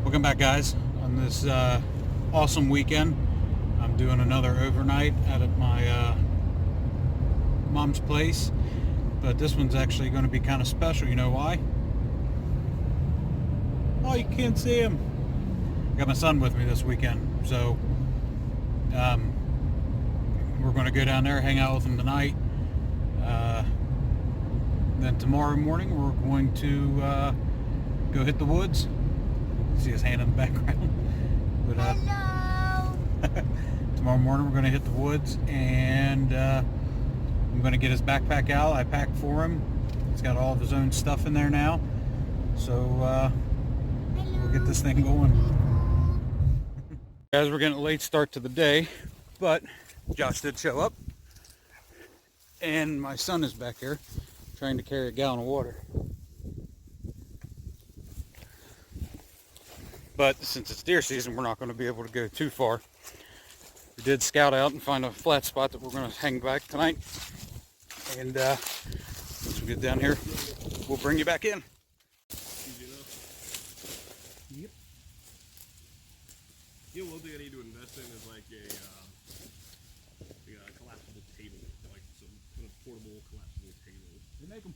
Welcome back, guys. On this awesome weekend, I'm doing another overnight out at my mom's place, but this one's actually going to be kind of special. You know why? Oh, you can't see him. I got my son with me this weekend, so we're going to go down there, hang out with him tonight. Then tomorrow morning we're going to go hit the woods. See his hand in the background. But Hello. tomorrow morning we're going to hit the woods, and I'm going to get his backpack out. I packed for him. He's got all of his own stuff in there now, so we'll get this thing going. Guys, we're getting a late start to the day, but Josh did show up, and my son is back here trying to carry a gallon of water. But since it's deer season, we're not going to be able to go too far. We did scout out and find a flat spot that we're going to hang back tonight. And once we get down here, we'll bring you back in. Yep. You know, one thing I need to invest in is like a collapsible table, like some kind of portable collapsible table. They make them.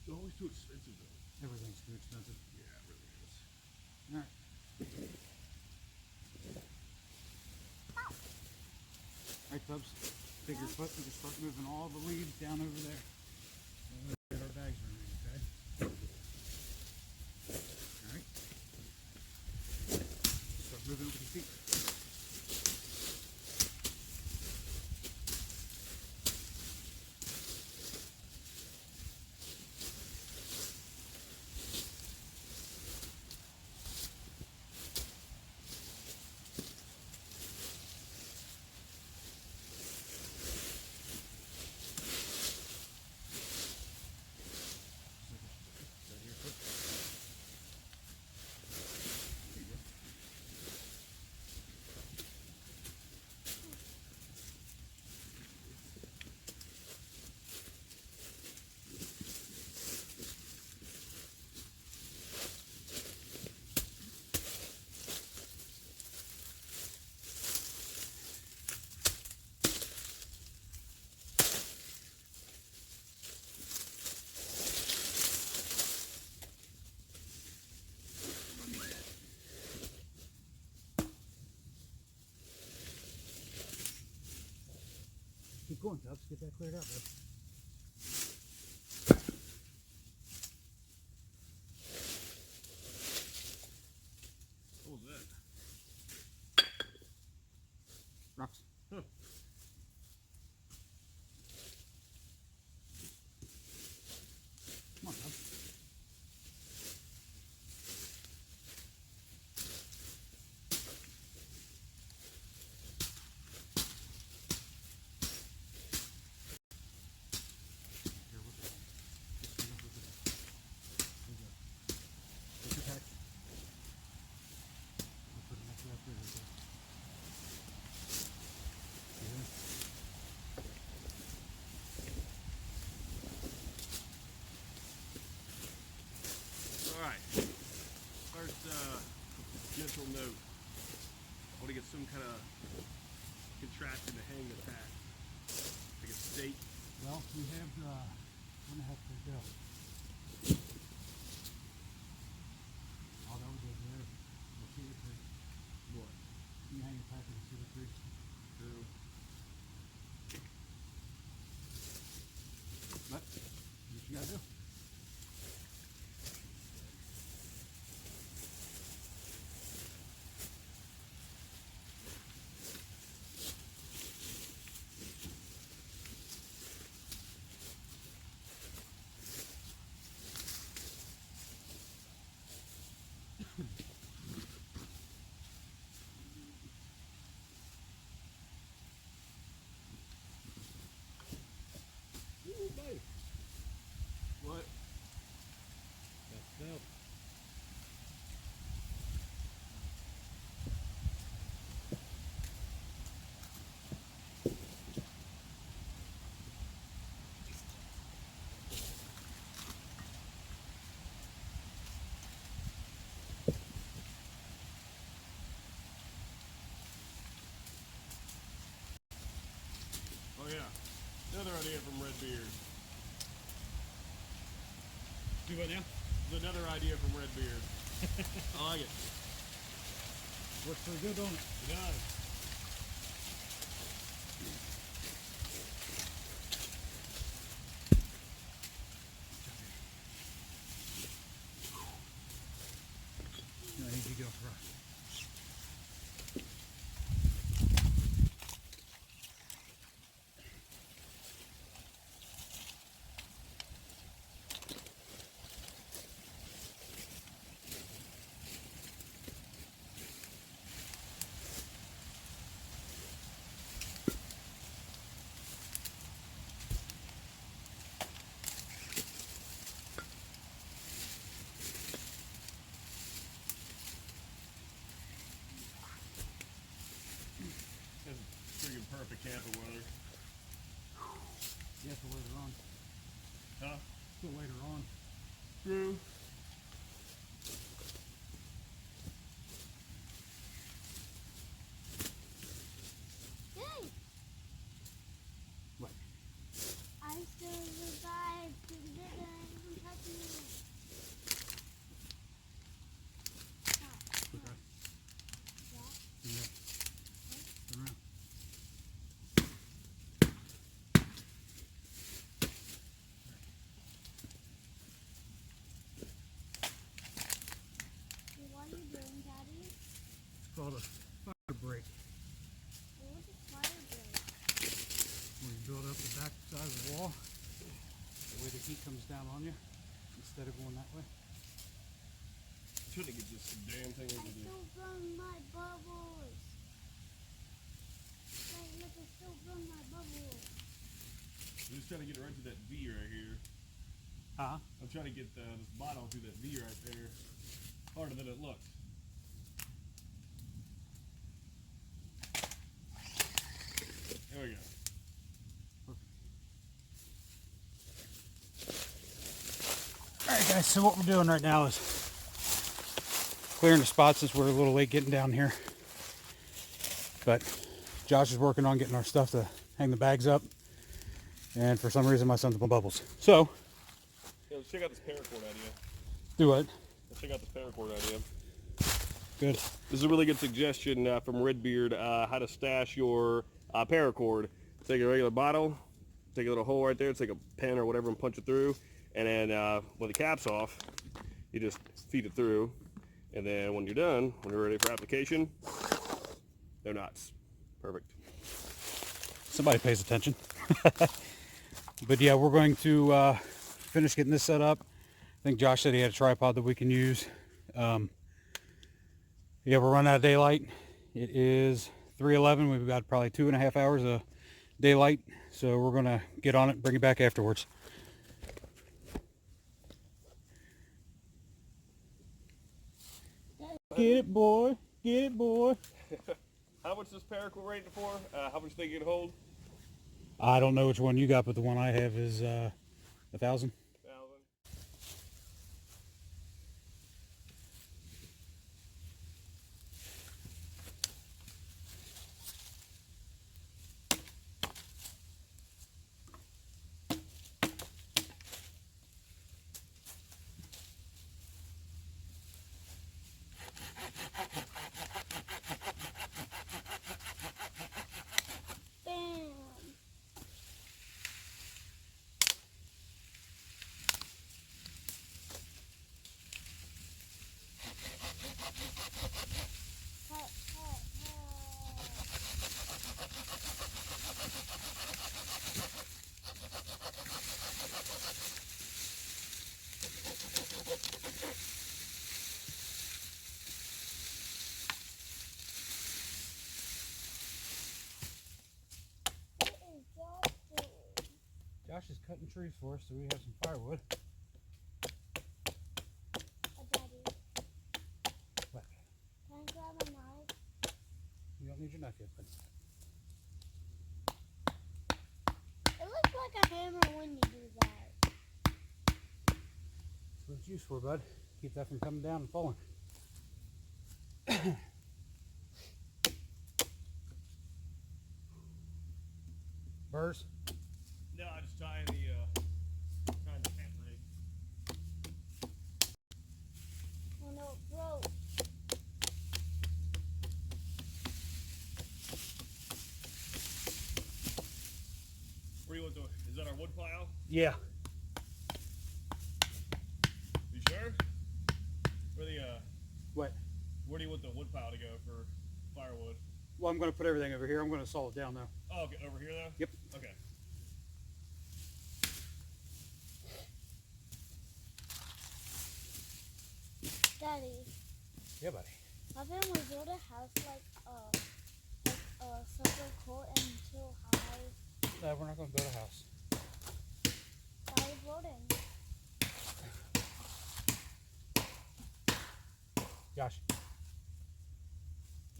They're always too expensive though. Everything's too expensive. Yeah, it really is. All right. All right, Tubbs. Take your foot and just start moving all the leaves down over there. We'll get our bags ready, okay? All right. Start moving with your feet. Keep going, Tubbs. Get that cleared out, bud. What was that? Rocks. Huh. Come on, Tubbs. Alright. First mental note. I want to get some kind of contraption to hang the pack. Like a stake. Well, we have, I'm gonna have to go. Oh, that was over there. The cedar tree. What? You hang your pack in the cedar tree. True. But, what you gotta do? idea from Redbeard. Do what now? It's another idea from Redbeard. I like it. Works pretty good, don't it? It does. I need you to go first. That's freaking perfect camping weather. Yeah, till later on. Huh? Till later on. True. Yay! What? I still survived to the bitter and from touching me. Okay. Yeah. Yeah. Turn around. What are you doing, Daddy? It's called a fire break. What's a fire break? Where you build up the back side of the wall, the way the heat comes down on you, instead of going that way. Should have get just some damn thing I over there. still burn my bubbles. Hey, look, I still burn my bubbles. I'm just trying to get it right to that V right here. Huh? I'm trying to get this bottle through that V right there. Harder than it looks. There we go. Alright guys, so what we're doing right now is clearing the spots since we're a little late getting down here. But Josh is working on getting our stuff to hang the bags up. And for some reason my son's blowing bubbles. So, Yeah, let's check out this paracord idea. do what? Let's check out this paracord idea. Good. This is a really good suggestion from Redbeard, how to stash your paracord. Take a regular bottle, take a little hole right there, take a pen or whatever and punch it through, and then when the cap's off, you just feed it through, and then when you're done, when you're ready for application, they're knots. Perfect. Somebody pays attention. But yeah, we're going to finish getting this set up. I think Josh said he had a tripod that we can use. Yeah, we're running out of daylight. It is 3:11. We've got probably 2.5 hours of daylight. So we're going to get on it and bring it back afterwards. Get it, boy. Get it, boy. How much is this paracord rated for? How much they can hold? I don't know which one you got, but the one I have is 1,000. 1,000. Bam! Hut, hut, hut. What is Josh doing? Josh is cutting trees for us so we have some firewood. Daddy, What? can I grab a knife? You don't need your knife yet, but It looks like a hammer when you do that. that's what it's used for, bud. Keep that from coming down and falling. Burrs? No, I tying the tent leg. Oh no, it broke. Where do you want the? Is that our wood pile? Yeah. You sure? Where the What? Where do you want the wood pile to go for firewood? Well, I'm going to put everything over here. I'm going to saw it down though. Oh, okay, over here though. Yep. Okay. Daddy, Yeah, buddy. how can we build a house like something cool and too high? No, we're not going to build a house. How are you building? Josh.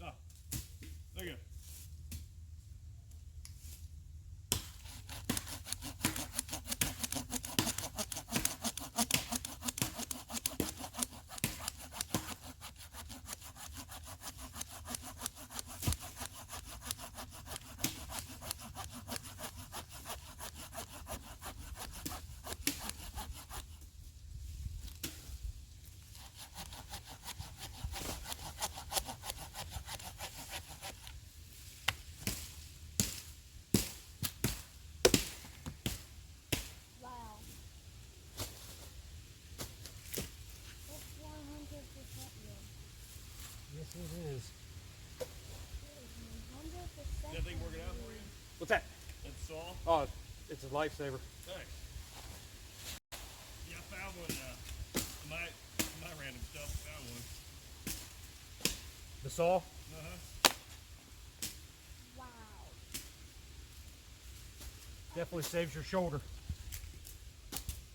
Ah, there you go. Wow. That's 100% real. Yes, it is. It is 100% That thing working out for you? What's that? That saw? Oh, it's a lifesaver. Nice. Yeah, I found one. My random stuff. Found one. The saw? Wow. Definitely saves your shoulder.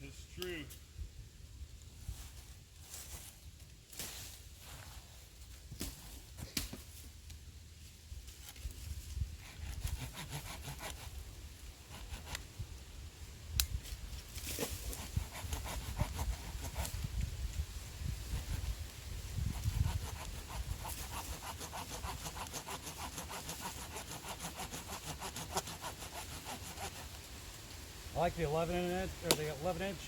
It's true. I like the 11 inch or the 11 inch.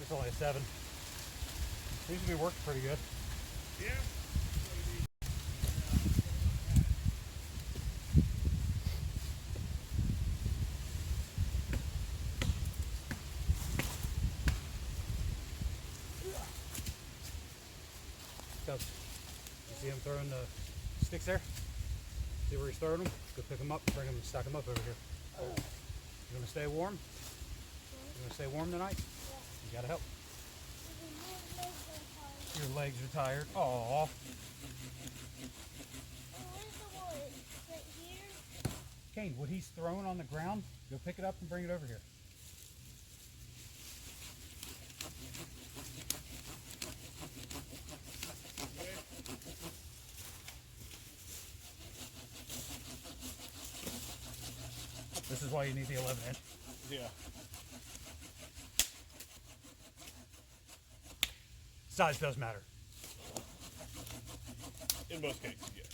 It's only a 7. Seems to be working pretty good. Yeah. Because you see him throwing the sticks there? See where he's throwing them? Go pick them up, bring them, and stack them up over here. You want to stay warm? You want to stay warm tonight? You gotta help. Your legs are tired. Aww. Where's the wood? Right here? Kane, what he's throwing on the ground, go pick it up and bring it over here. This is why you need the 11 inch. Yeah. Size does matter. In most cases, yes.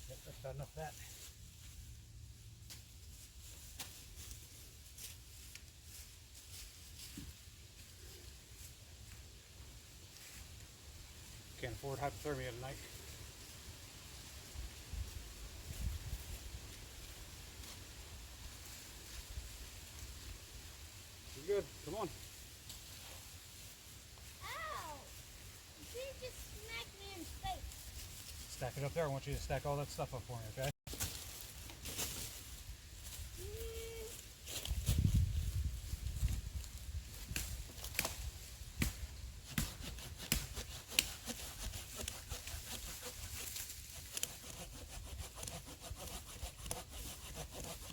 Yep, that's about enough of that. Can't afford hypothermia tonight. You're good. Come on. Ow! You just smacked me in the face. Stack it up there. I want you to stack all that stuff up for me, okay?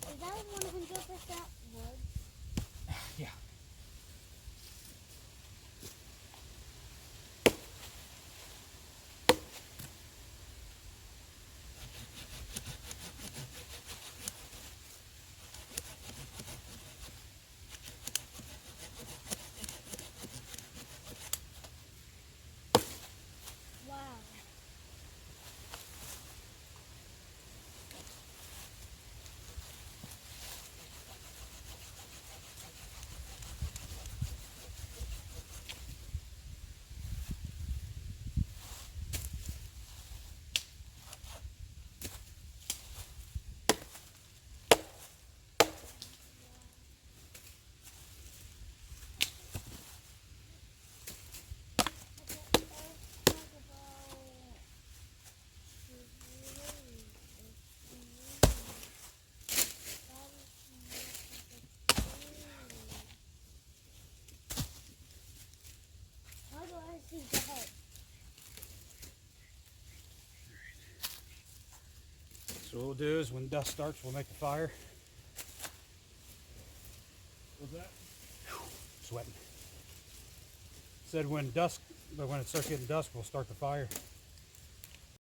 Is that 100% wood? Yeah. So what we'll do is when dust starts, we'll make the fire. What's that? Sweating. Said when it starts getting dusk, we'll start the fire.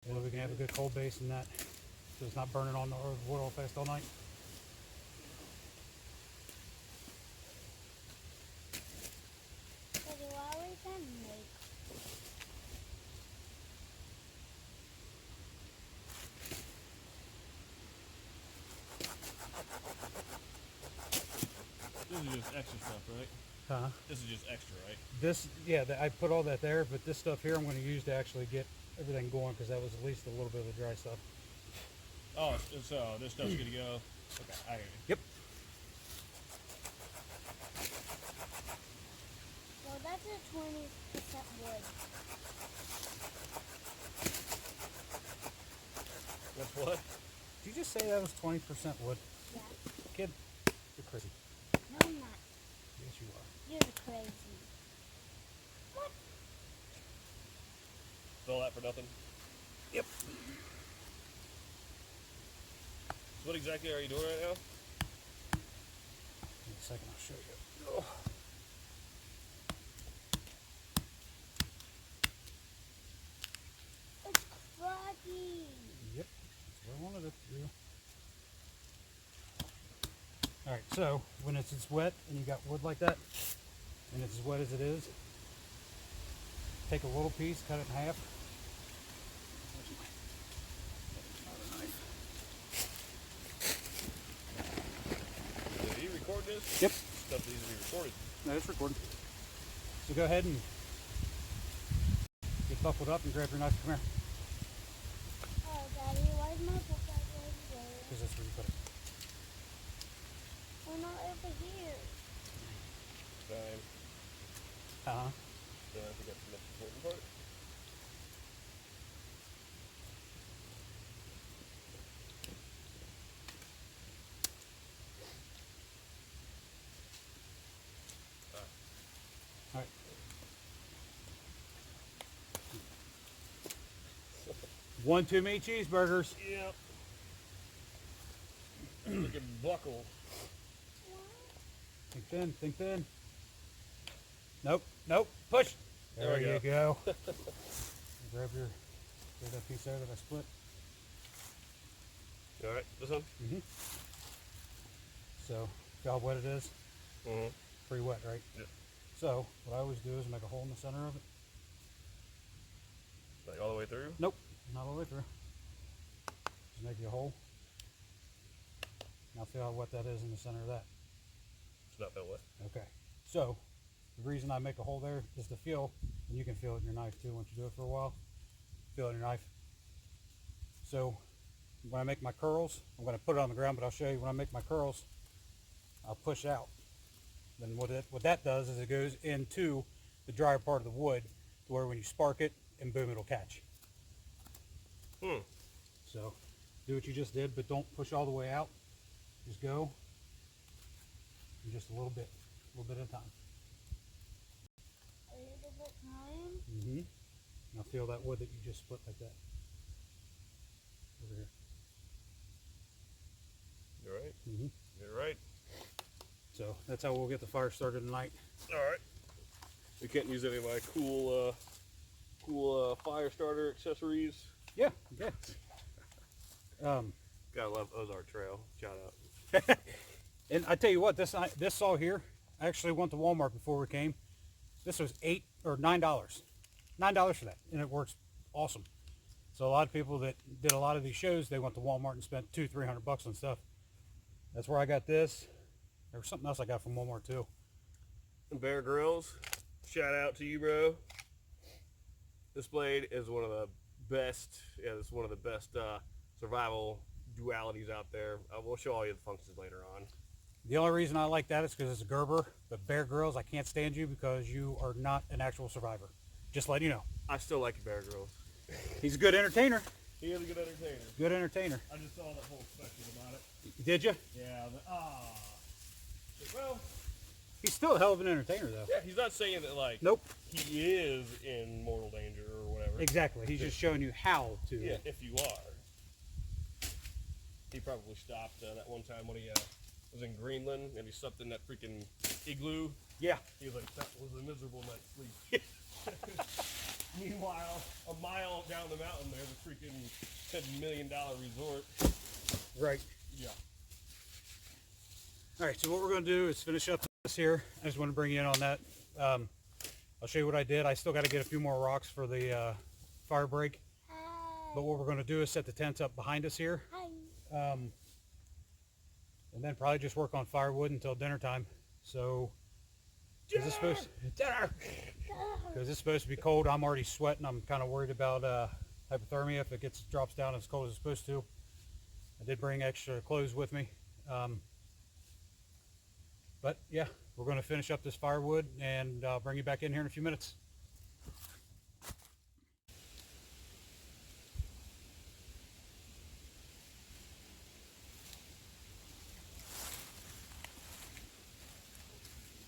And then we can have a good cold base in that, so it's not burning on the wood all fast all night. So do I always have make? This is just extra stuff, right? Huh? This is just extra, right? This, yeah, I put all that there, but this stuff here I'm going to use to actually get everything going, because that was at least a little bit of the dry stuff. Oh, so this stuff's good to go. Okay, I hear you. Yep. Well, that's a 20% wood. That's what? Did you just say that was 20% wood? Yeah. Kid, you're crazy. No, I'm not. Yes, you are. You're crazy. What? All that for nothing? Yep. So what exactly are you doing right now? In a second, I'll show you. Oh. It's craggy. Yep, that's what I wanted it to do. Alright, so when it's wet and you got wood like that, and it's as wet as it is, take a little piece, cut it in half. Are you recording this? Yep. Stuff needs to be recorded. No, it's recording. So go ahead and get buckled up and grab your knife. Come here, Oh, Daddy, why's my book right there? because that's where you put it. We're not over here. Fine. Uh-huh. So I think that's the most important part. Alright. One too many cheeseburgers. Yep. Freaking buckle. Think thin, think thin. Nope, nope, push. There There we you go. go. grab that piece there that I split. All right, this one? Mm-hmm. So, see how wet it is? Mm-hmm. Pretty wet, right? Yep. So, what I always do is make a hole in the center of it. Like all the way through? Nope, not all the way through. Just make you a hole. Now feel how wet that is in the center of that. It's not that wet. Okay. So, the reason I make a hole there is to feel, and you can feel it in your knife too once you do it for a while. Feel it in your knife. So, when I make my curls, I'm going to put it on the ground, but I'll show you when I make my curls, I'll push out. Then what that does is it goes into the drier part of the wood to where when you spark it, and boom, it'll catch. So, do what you just did, but don't push all the way out. Just go, and just a little bit at a time. A little bit time. Mm-hmm. Now feel that wood that you just split like that. Over here. You're right. Mm-hmm. You're right. So that's how we'll get the fire started tonight. All right. We can't use any of my cool fire starter accessories. Yeah, yeah. Gotta love Ozark Trail. Shout out. And I tell you what, this saw here, I actually went to Walmart before we came. This was $8 or $9. $9 for that, and it works awesome. So a lot of people that did a lot of these shows, they went to Walmart and spent $200-300 on stuff. That's where I got this. There was something else I got from Walmart too. Bear Grylls, shout out to you, bro. This blade is one of the best. Yeah, it's one of the best survival dualities out there. We'll show all you the functions later on. The only reason I like that is because it's a Gerber, but Bear Grylls, I can't stand you because you are not an actual survivor. Just letting you know. I still like Bear Grylls. He's a good entertainer. He is a good entertainer. Good entertainer. I just saw that whole special about it. Did you? Yeah. Well, He's still a hell of an entertainer, though. yeah. He's not saying that like. Nope. He is in mortal danger or whatever. Exactly. He's just showing you how to. Yeah, if you are. He probably stopped that one time when he was in Greenland and he slept in that freaking igloo. Yeah. He was like, that was a miserable night's sleep. Meanwhile, a mile down the mountain, there's a freaking $10 million resort. Right. Yeah. All right, so what we're going to do is finish up this here. I just want to bring you in on that. I'll show you what I did. I still got to get a few more rocks for the fire break. But what we're going to do is set the tents up behind us here. And then probably just work on firewood until dinner time. So, because it's supposed to be cold. I'm already sweating. I'm kind of worried about hypothermia if it drops down as cold as it's supposed to. I did bring extra clothes with me. But yeah, we're going to finish up this firewood and I'll bring you back in here in a few minutes.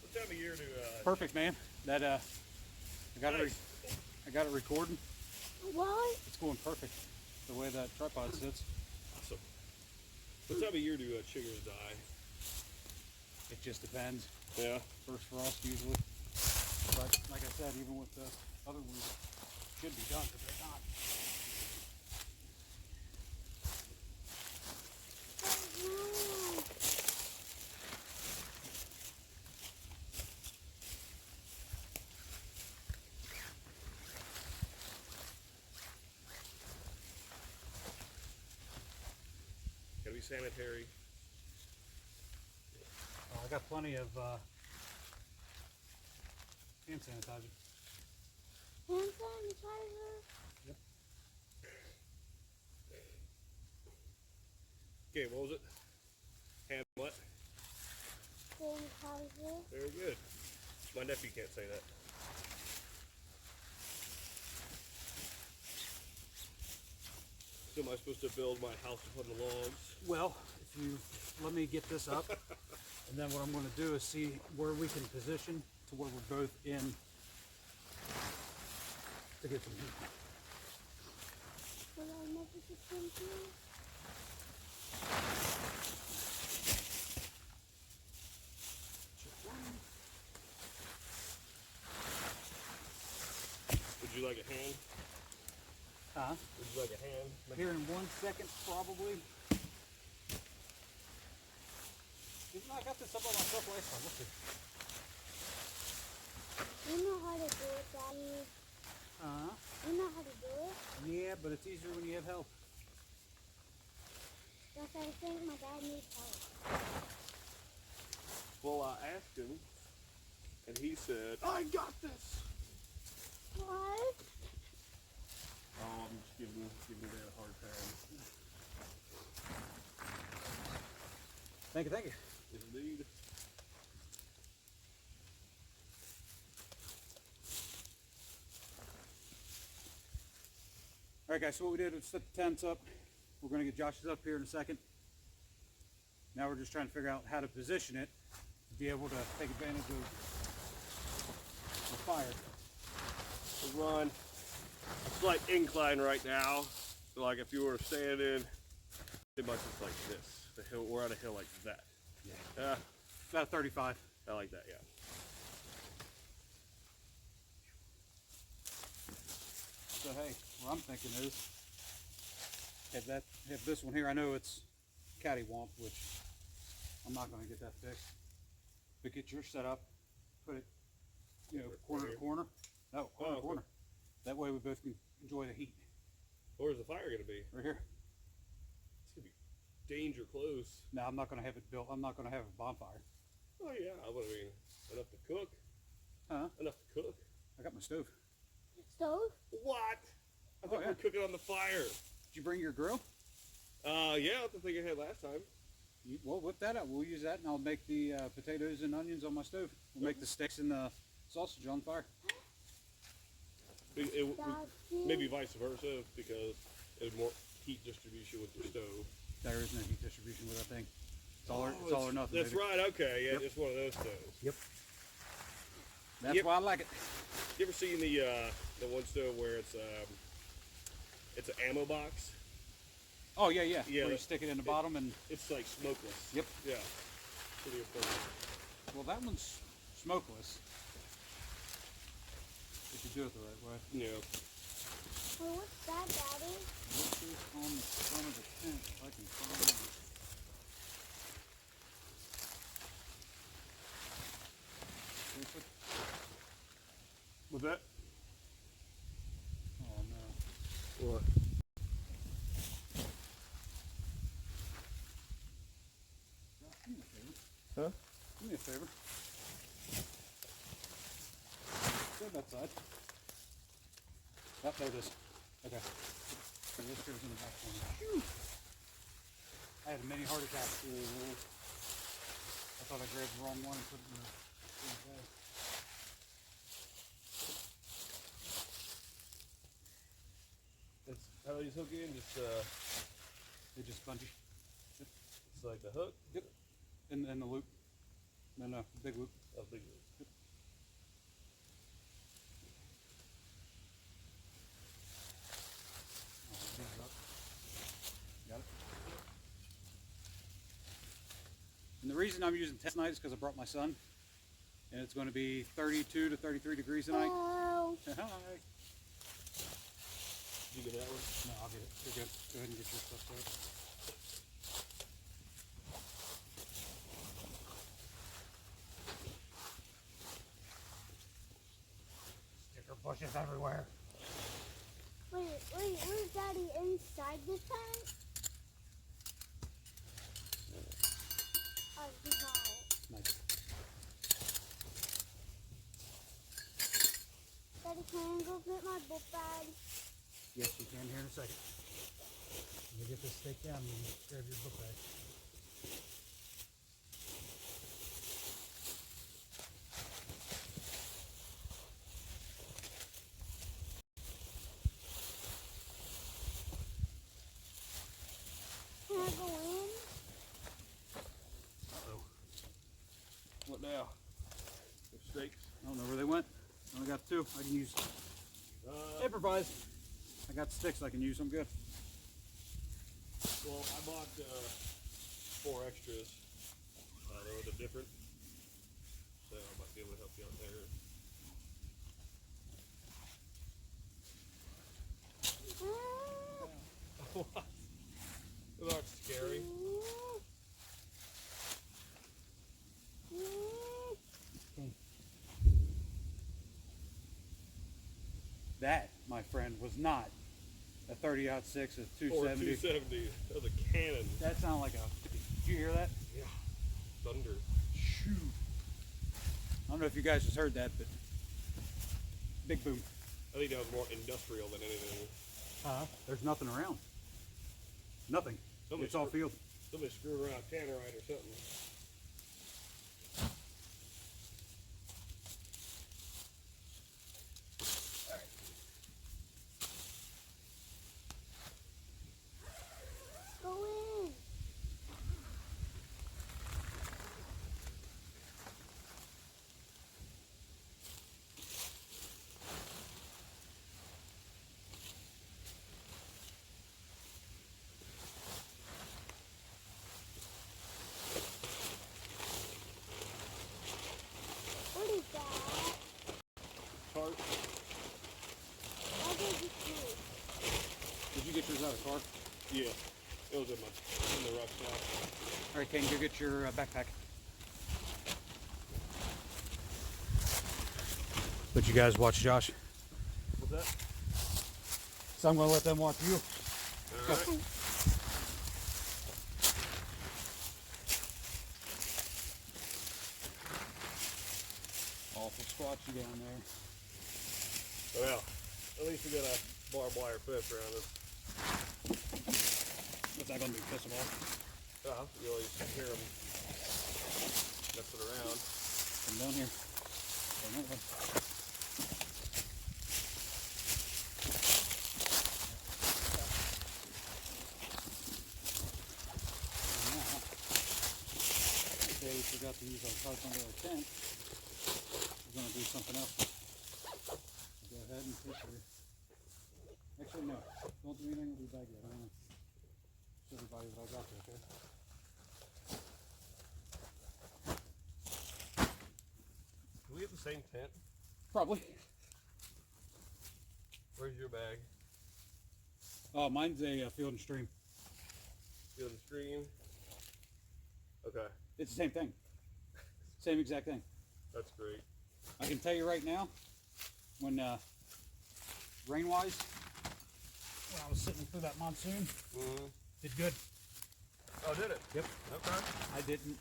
What time of year do Perfect, man. That I got nice. I got it recording. What? It's going perfect the way that tripod sits. Awesome. What time of year do chiggers die? It just depends. Yeah. First frost usually. But like I said, even with the other ones, it should be done, but they're not. Gotta be sanitary. I got plenty of hand sanitizer. Hand sanitizer? Yep. Okay, what was it? Hand what? Sanitizer. Very good. My nephew can't say that. So am I supposed to build my house upon the logs? Well, if you let me get this up, and then what I'm going to do is see where we can position to where we're both in to get some heat. Will I never get something? Would you like a hand? Huh? Would you like a hand? Here in 1 second, probably. Even though I got this up on myself last time. Let's see. You know how to do it, Daddy. You know how to do it? Yeah, but it's easier when you have help. Yes, I think my dad needs help. Well, I asked him, and he said, I got this! What? Oh, I'm just giving Dad a hard time. Thank you, thank you. Indeed. All right, guys, so what we did was set the tents up. We're going to get Josh's up here in a second. Now we're just trying to figure out how to position it to be able to take advantage of the fire. We're on a slight incline right now. So like if you were standing, pretty much it's like this. The hill, we're on a hill like that. Yeah. About 35. I like that, yeah. So hey, what I'm thinking is have this one here. I know it's cattywomp, which I'm not going to get that fixed. But get yours set up, put it, corner to corner. No, corner to corner. That way we both can enjoy the heat. Where's the fire gonna be? Right here. It's gonna be danger close. No, I'm not going to have it built. I'm not going to have a bonfire. Oh yeah, I mean, enough to cook. Huh? Enough to cook. I got my stove. Stove? What? I thought we were cooking on the fire. Did you bring your grill? Yeah, that's the thing I had last time. Well, whip that up. We'll use that, and I'll make the potatoes and onions on my stove. We'll make the steaks and the sausage on fire. Maybe vice versa, because there's more heat distribution with your stove. There is no heat distribution with that thing. It's all or nothing. That's baby. right. Okay, yeah, Yep. just one of those stoves. Yep. That's why I like it. You ever seen the one stove where it's an ammo box? Oh yeah, yeah. Yeah, Where you that- stick it in the bottom and. It's like smokeless. Yep. Yeah. Pretty important. Well, that one's smokeless. If you do it the right way. Yeah. Well, what's that, Daddy? This is on the front of the tent. If I can find it. What's that? Oh no. What? Do me a favor. Huh? Do me a favor. Go that side. Oh, there it is. Okay. So this goes in the back corner. Phew. I had a mini heart attack. I thought I grabbed the wrong one and put it in the bag. How do these hook in? Just They just bungee. it's like the hook. Yep. In the loop. No, big loop. Oh, big loop. Yep. Oh, these are up. Got it. And the reason I'm using tent tonight is because I brought my son, and it's going to be 32 to 33 degrees tonight. Oh, Hi. Did you get that one? No, I'll get it. You're good. Go ahead and get your stuff set. Sticker bushes everywhere. wait, where's Daddy inside the tent? Oh, he's out. Nice. Daddy, can I go get my book bag? Yes, you can here in a second. Let me get this steak down and grab your book bag. Can I go in? Uh-oh. What now? There's steaks. I don't know where they went. I only got two. I can use. Improvise. I got sticks I can use. I'm good. Well, I bought 4 extras. They're different, so I might be able to help you out there. What? Those aren't scary. That, my friend, was not a 30-06, a Or 270. 270. That was a cannon. That sounded like a. Did you hear that? Yeah. Thunder. Shoo. I don't know if you guys just heard that, but big boom. I think that was more industrial than anything. There's nothing around. Nothing. Somebody It's all field. Somebody screwed around tannerite or something. Go in. What is that? Tart. I'll go get you. Did you get yours out of the car? Yeah. It was in the rucksack. All right, Kane, go get your backpack. Let you guys watch Josh. What's that? So I'm going to let them watch you. All right. Awful squatchy down there. Well, at least we got a barbed wire fence around us. What's that going to be? Piss them off? You always hear them messing around. Come down here. Come that way. Now, we forgot to use our tarp under our tent. We're going to do something else. Go ahead and put your... Actually, no. Don't do anything with your bag yet. I don't know. everybody that I got there, okay? Do we have the same tent? Probably. Where's your bag? Oh, mine's a Field and Stream. Field and Stream. Okay, It's the same thing. Same exact thing. that's great. I can tell you right now, when rain-wise, when I was sitting through that monsoon, did good. Oh, did it? Yep. Okay. I didn't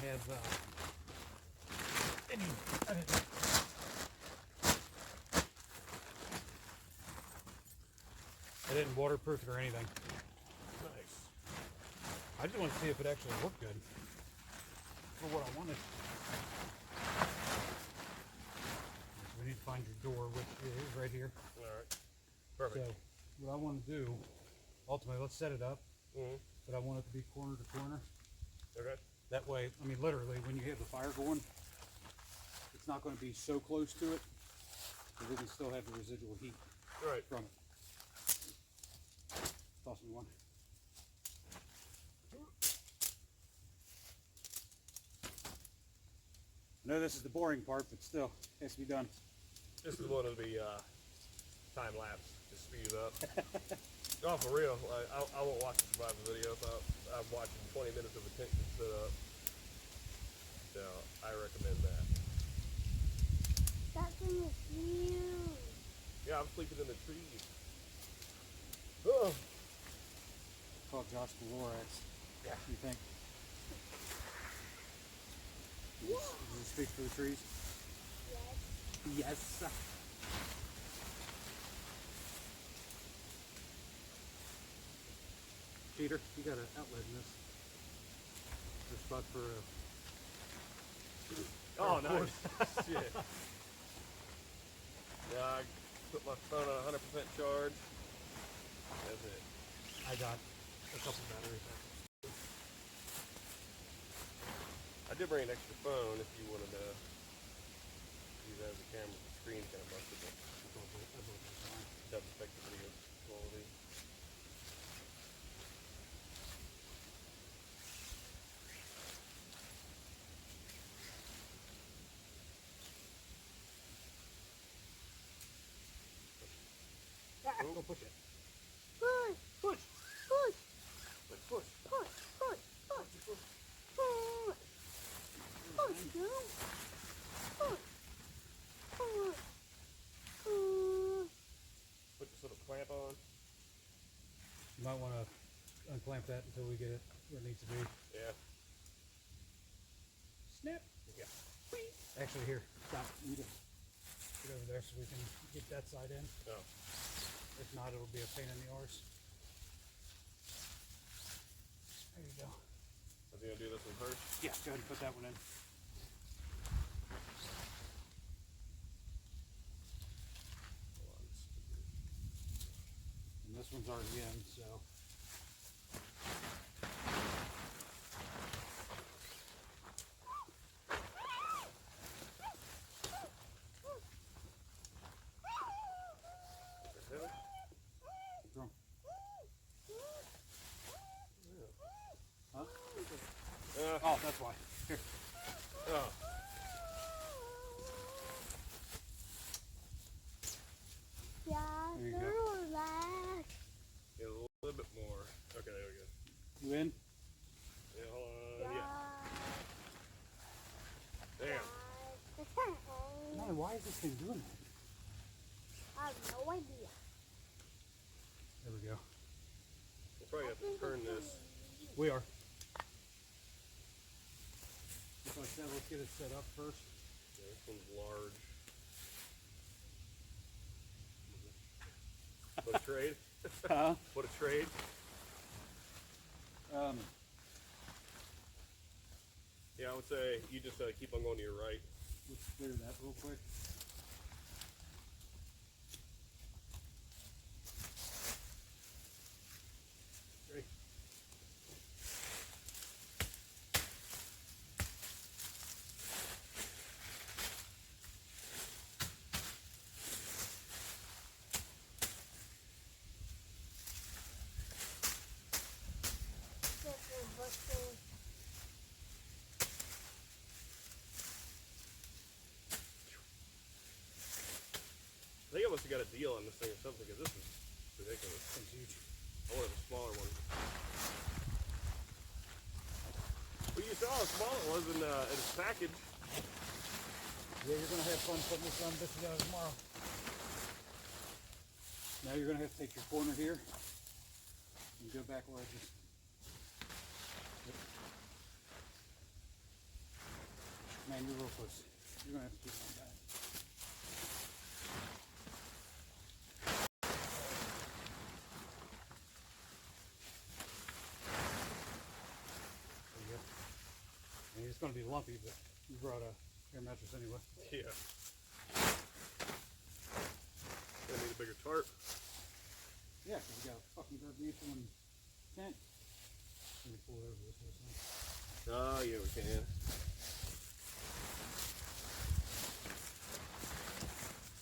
have any. I didn't waterproof it or anything. Nice. I just want to see if it actually worked good for what I wanted. So we need to find your door, which is right here. All right. Perfect. So what I want to do, ultimately, let's set it up, Mm-hmm. but I want it to be corner to corner. Okay. That way, I mean, literally, when you have the fire going, it's not going to be so close to it, but we can still have the residual heat All right. from it. Toss me one. I know this is the boring part, but still, it has to be done. This is one of the time lapse to speed it up. No, for real. I won't watch the survival video. I'm watching 20 minutes of attention set up. So I recommend that. That thing is huge. Yeah, I'm sleeping in the trees. Oh. Call Josh the Lorax. Yeah. You think? Does he speak for the trees? Yes. Yes. Peter, you got an outlet in this. There's a spot for a. Oh, nice. Shit. Yeah, I put my phone on 100% charge. That's it. I got a couple batteries. I did bring an extra phone if you wanted to use that as a camera. The screen kind of busted, but it doesn't affect the video quality. Go push it. Push, Push. push, Let's push. push, push, push, push. Push, no. Push, push, push. Put this little clamp on. You might want to unclamp that until we get it where it needs to be. Yeah. Snap. Yeah. Actually, here, stop. You need to get over there so we can get that side in. Oh. If not, it'll be a pain in the arse. There you go. I think I'll do this one first. Yeah, go ahead and put that one in. And this one's already in, so. What's wrong? Huh? Oh, that's why. Here. Oh. Yeah, There you go. relax. Get a little bit more. Okay, there we go. You in? Yeah, hold on. Yeah. Damn. Man, why is this thing doing that? I have no idea. There we go. We'll probably have to turn this. We are. Just like I said, let's get it set up first. Yeah, this one's large. What a trade. Huh? What a trade. Yeah, I would say you just keep on going to your right. Let's clear that real quick. Ready? must have got a deal on this thing or something, because this is ridiculous. It's huge. I wanted a smaller one. Well, you saw how small it was in its package. Yeah, you're gonna have fun putting this on bitch together tomorrow. Now you're gonna have to take your corner here and go back where I just. Yep. Man, you're real close. You're gonna have to keep on that. There you go. I mean, it's gonna be lumpy, but you brought a air mattress anyway. Yeah. Gonna need a bigger tarp. Yeah, because you got a fucking gargantuan tent. Let me pull it over this way. Oh, yeah, we can.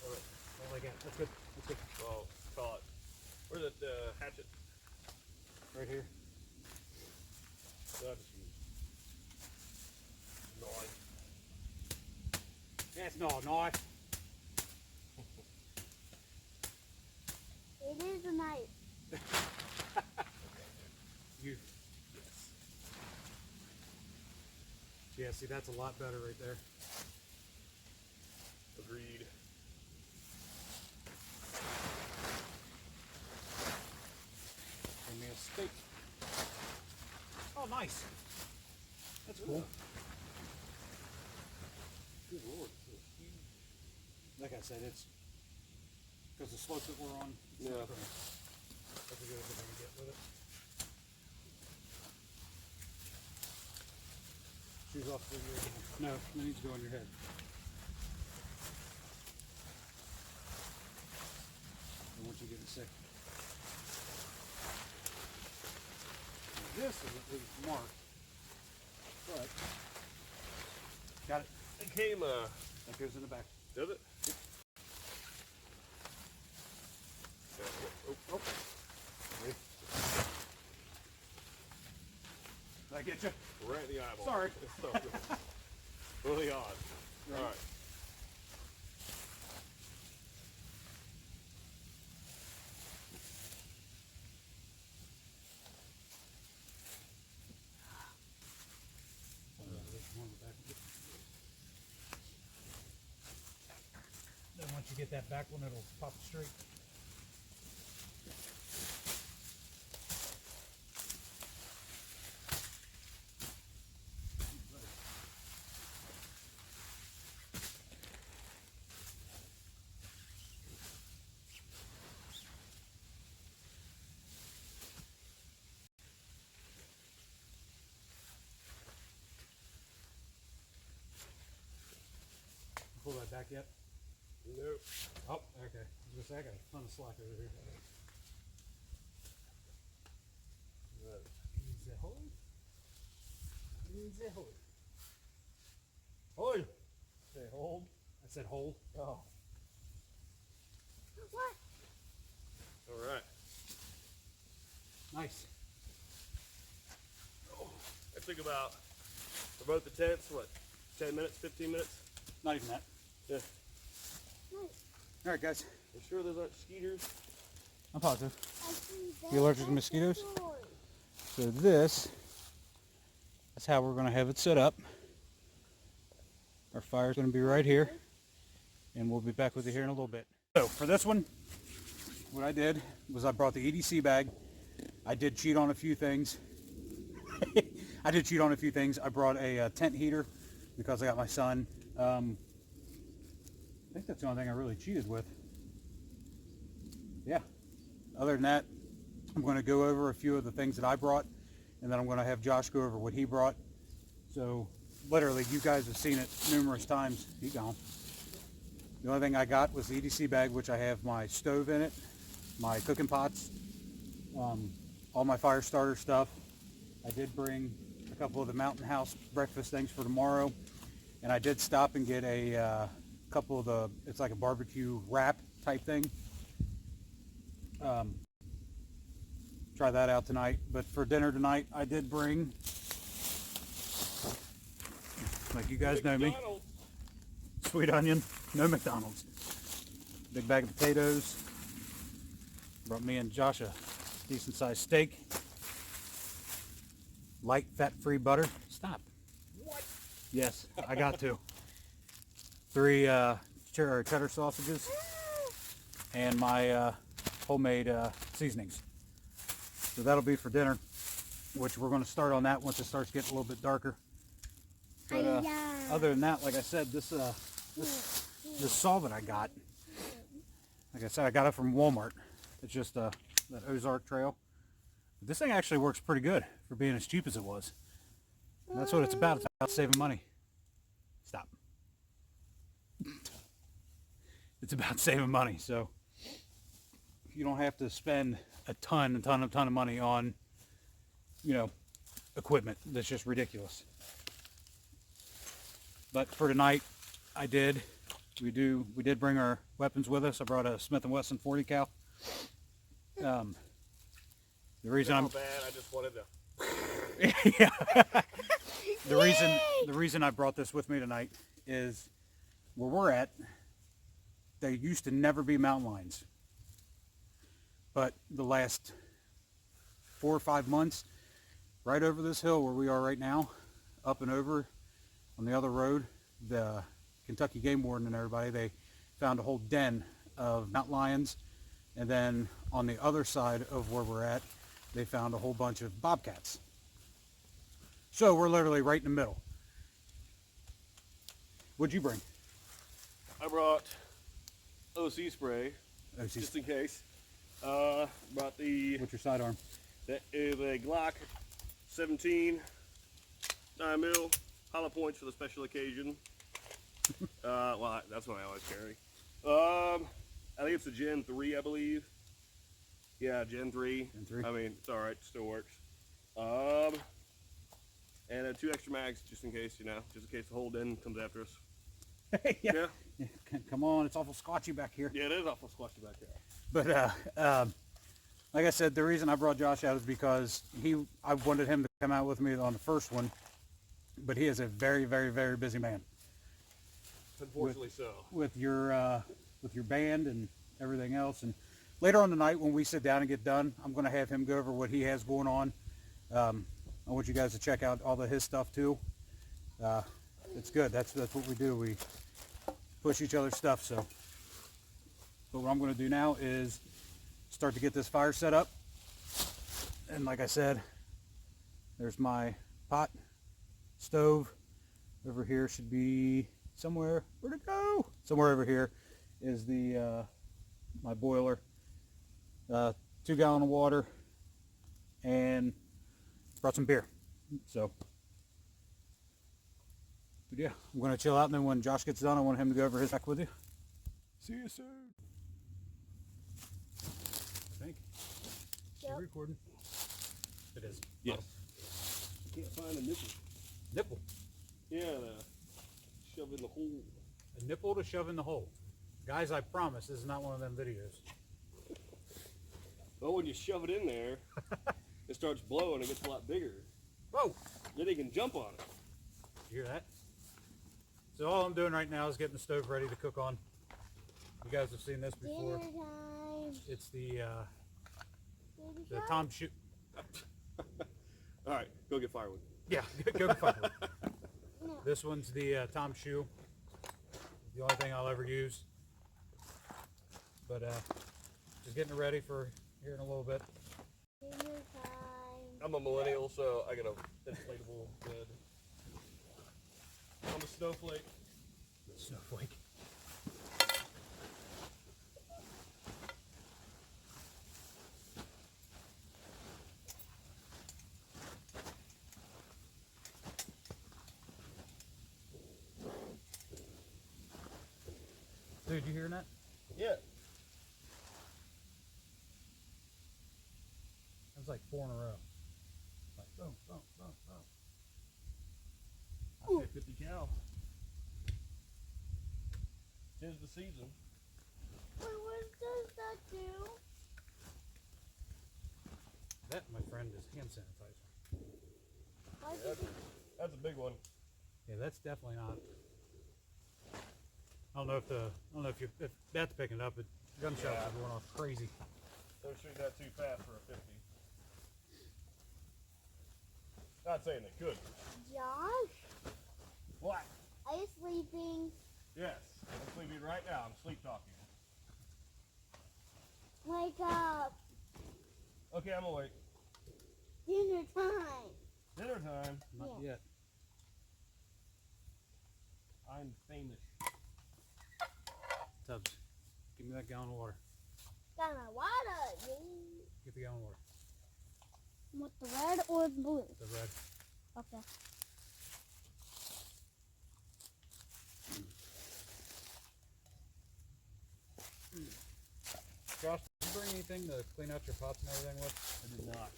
All I got. That's good. That's good. Oh, caught. Where's that hatchet? Right here. So I just use knife. That's not a knife. It is a knife. You. Yeah, see, that's a lot better right there. Agreed. Give me a steak. Oh, nice. That's cool. Good lord. So huge. Like I said, it's because the slope that we're on. It's Yeah. not gonna- That's a good thing to get with it. Shoes off for your. No, it needs to go on your head. I want you to get sick. Now, this is at least marked, but got it. It came, That goes in the back. does it? Yep. Yeah, oh, oh. Ready? Did I get you? Right in the eyeball. Sorry. It's so good. Really odd. Right. All right. Then once you get that back one, it'll pop straight. Pull that back yet? Nope. Oh, okay. I was gonna say I got a ton of slack over here. Is it hold? Is it hold? Hold. Say hold. I said hold. Oh. What? All right. Nice. Oh, I took about, for both the tents, what, 10 minutes, 15 minutes? Not even that. Yeah. Nice. All right, guys. You sure those aren't skeeters? I'm positive. I see that. You allergic to mosquitoes? So this is how we're going to have it set up. Our fire's going to be right here, and we'll be back with you here in a little bit. So for this one, what I did was I brought the EDC bag. I did cheat on a few things. I brought a tent heater because I got my son. I think that's the only thing I really cheated with. Yeah. Other than that, I'm going to go over a few of the things that I brought, and then I'm going to have Josh go over what he brought. So literally, you guys have seen it numerous times. He gone. The only thing I got was the EDC bag, which I have my stove in it, my cooking pots, all my fire starter stuff. I did bring a couple of the Mountain House breakfast things for tomorrow, and I did stop and get a couple of the, it's like a barbecue wrap type thing. Try that out tonight. But for dinner tonight, I did bring, like you guys know me, McDonald's. sweet onion, no McDonald's. big bag of potatoes. Brought me and Josh a decent sized steak. Light fat-free butter. Stop. What? Yes, I got to. 3 cheddar sausages and my homemade seasonings. So that'll be for dinner, which we're going to start on that once it starts getting a little bit darker. But other than that, like I said, this saw that I got, like I said, I got it from Walmart. It's just that Ozark Trail. This thing actually works pretty good for being as cheap as it was. And that's what it's about. It's about saving money. Stop. It's about saving money. So you don't have to spend a ton of money on, you know, equipment that's just ridiculous. But for tonight, we did bring our weapons with us. I brought a Smith & Wesson 40 cal. The reason I'm bad, I just wanted to. yeah. The reason I brought this with me tonight is where we're at, there used to never be mountain lions. But the last 4 or 5 months, right over this hill where we are right now, up and over on the other road, the Kentucky Game Warden and everybody, they found a whole den of mountain lions. And then on the other side of where we're at, they found a whole bunch of bobcats. So we're literally right in the middle. What'd you bring? I brought OC spray, OC. just in case. Brought the, What's your sidearm? that is a Glock 17 9mm, hollow points for the special occasion. Well, that's what I always carry. I think it's a Gen 3, I believe. Yeah, Gen 3. Gen 3. I mean, it's alright, still works. And 2 extra mags, just in case, just in case the whole den comes after us. Yeah. Come on, it's awful squatchy back here. Yeah, it is awful squashy back there. But like I said, the reason I brought Josh out is because I wanted him to come out with me on the first one, but he is a very, very, very busy man. Unfortunately so. With your band and everything else. And later on tonight, when we sit down and get done, I'm going to have him go over what he has going on. I want you guys to check out all of his stuff too. It's good. That's what we do. We push each other's stuff. So, but what I'm going to do now is start to get this fire set up. And like I said, there's my pot, stove. Over here should be somewhere. Where'd it go? Somewhere over here is the my boiler. 2 gallons of water, and brought some beer. So, but yeah, I'm going to chill out, and then when Josh gets done, I want him to go over his back with you. See you soon. I think. Yep. Are you recording? It is. Yes. Can't find a nipple. Nipple. Yeah, shove in the hole. A nipple to shove in the hole. Guys, I promise this is not one of them videos. Well, when you shove it in there, it starts blowing. It gets a lot bigger. Whoa! Then you can jump on it. You hear that? So all I'm doing right now is getting the stove ready to cook on. You guys have seen this before. Dinner time. It's the Baby the shark. Tom Shoe. All right, go get firewood. Yeah, go get firewood. No. This one's the Tom Shoe. The only thing I'll ever use. But just getting it ready for here in a little bit. Dinner time. I'm a millennial, so I got an inflatable bed. I'm a snowflake. Snowflake. Dude, you hearing that? Yeah. That's like 4 in a row. Like boom, boom, boom, boom. I say 50 cal. 'Tis the season. Wait, what does that do? That, my friend, is hand sanitizer. Why Yeah, does it? that's a big one. Yeah, that's definitely not. I don't know if that's picking it up, but gunshots Yeah. are going off crazy. Don't shoot that too fast for a 50. Not saying they could. Josh, What? are you sleeping? Yes. I'm sleeping right now. I'm sleep talking. Wake up. Okay, I'm awake. Dinner time. Dinner time. Not Yeah. yet. I'm famous. Tubbs, give me that gallon of water. Got my water. Yeah. Get the gallon of water. Want the red or the blue? The red. Okay. Josh, did you bring anything to clean out your pots and everything with? I did not.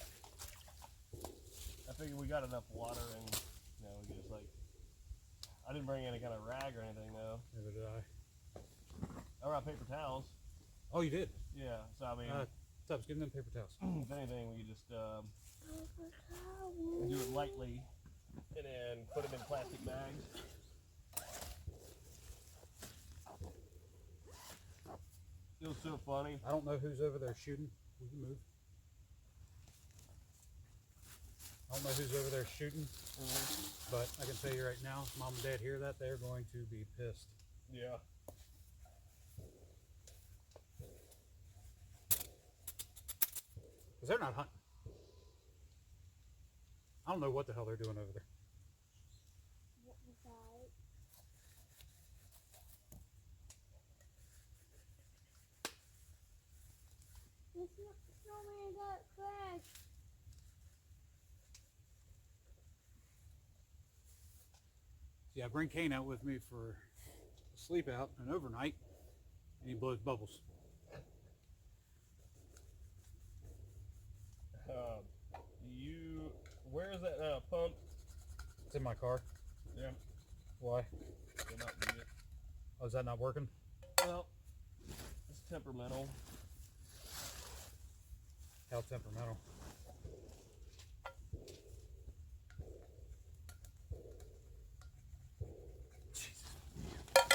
I figured we got enough water and, you know, we just like, I didn't bring any kind of rag or anything though. Neither did I. I brought paper towels. Oh, you did? Yeah, so I mean, Tubbs, give them paper towels. if anything, we could just do it lightly and then put them in plastic bags. It was so funny. I don't know who's over there shooting. We can move. I don't know who's over there shooting, but I can tell you right now, if Mom and Dad hear that, they're going to be pissed. Yeah. Because they're not hunting. I don't know what the hell they're doing over there. What was that? The snowman got crashed. See, I bring Kane out with me for a sleep out and overnight, and he blows bubbles. Where is that pump? It's in my car. Yeah. Why? Did not need it. Oh, is that not working? Well, it's temperamental. How temperamental. Jesus.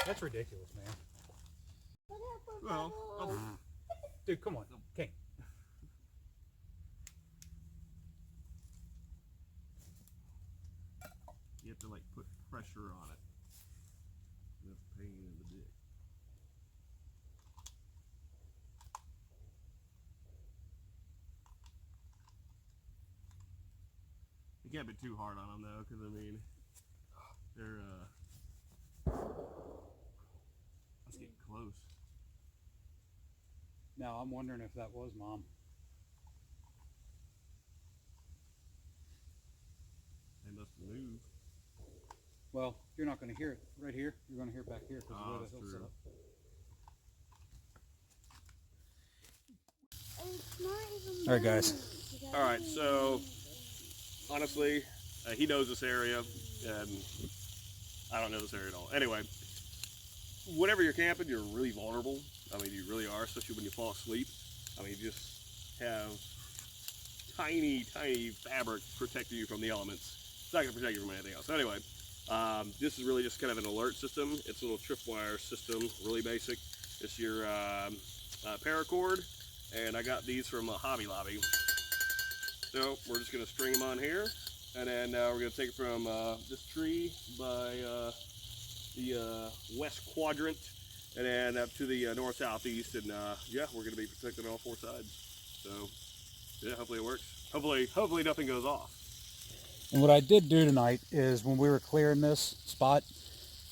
That's ridiculous, man. What happened? Well, Bubbles? Dude, come on. Kane. You have to like put pressure on it. That's a pain in the dick. You can't be too hard on them though, because I mean, they're let's get close. Now, I'm wondering if that was Mom. They must move. Well, you're not going to hear it right here. You're going to hear it back here because of the way that's the hill's set true. up. It's not even All right, guys. moved. All right, so honestly, he knows this area, and I don't know this area at all. Anyway, whenever you're camping, you're really vulnerable. I mean, you really are, especially when you fall asleep. I mean, you just have tiny, tiny fabric protecting you from the elements. It's not going to protect you from anything else. So anyway, this is really just kind of an alert system. It's a little tripwire system, really basic. It's your paracord, and I got these from Hobby Lobby. So we're just going to string them on here, and then we're going to take it from this tree by the west quadrant, and then up to the north southeast, and yeah, we're going to be protected on all four sides. So yeah, hopefully it works. Hopefully nothing goes off. And what I did do tonight is when we were clearing this spot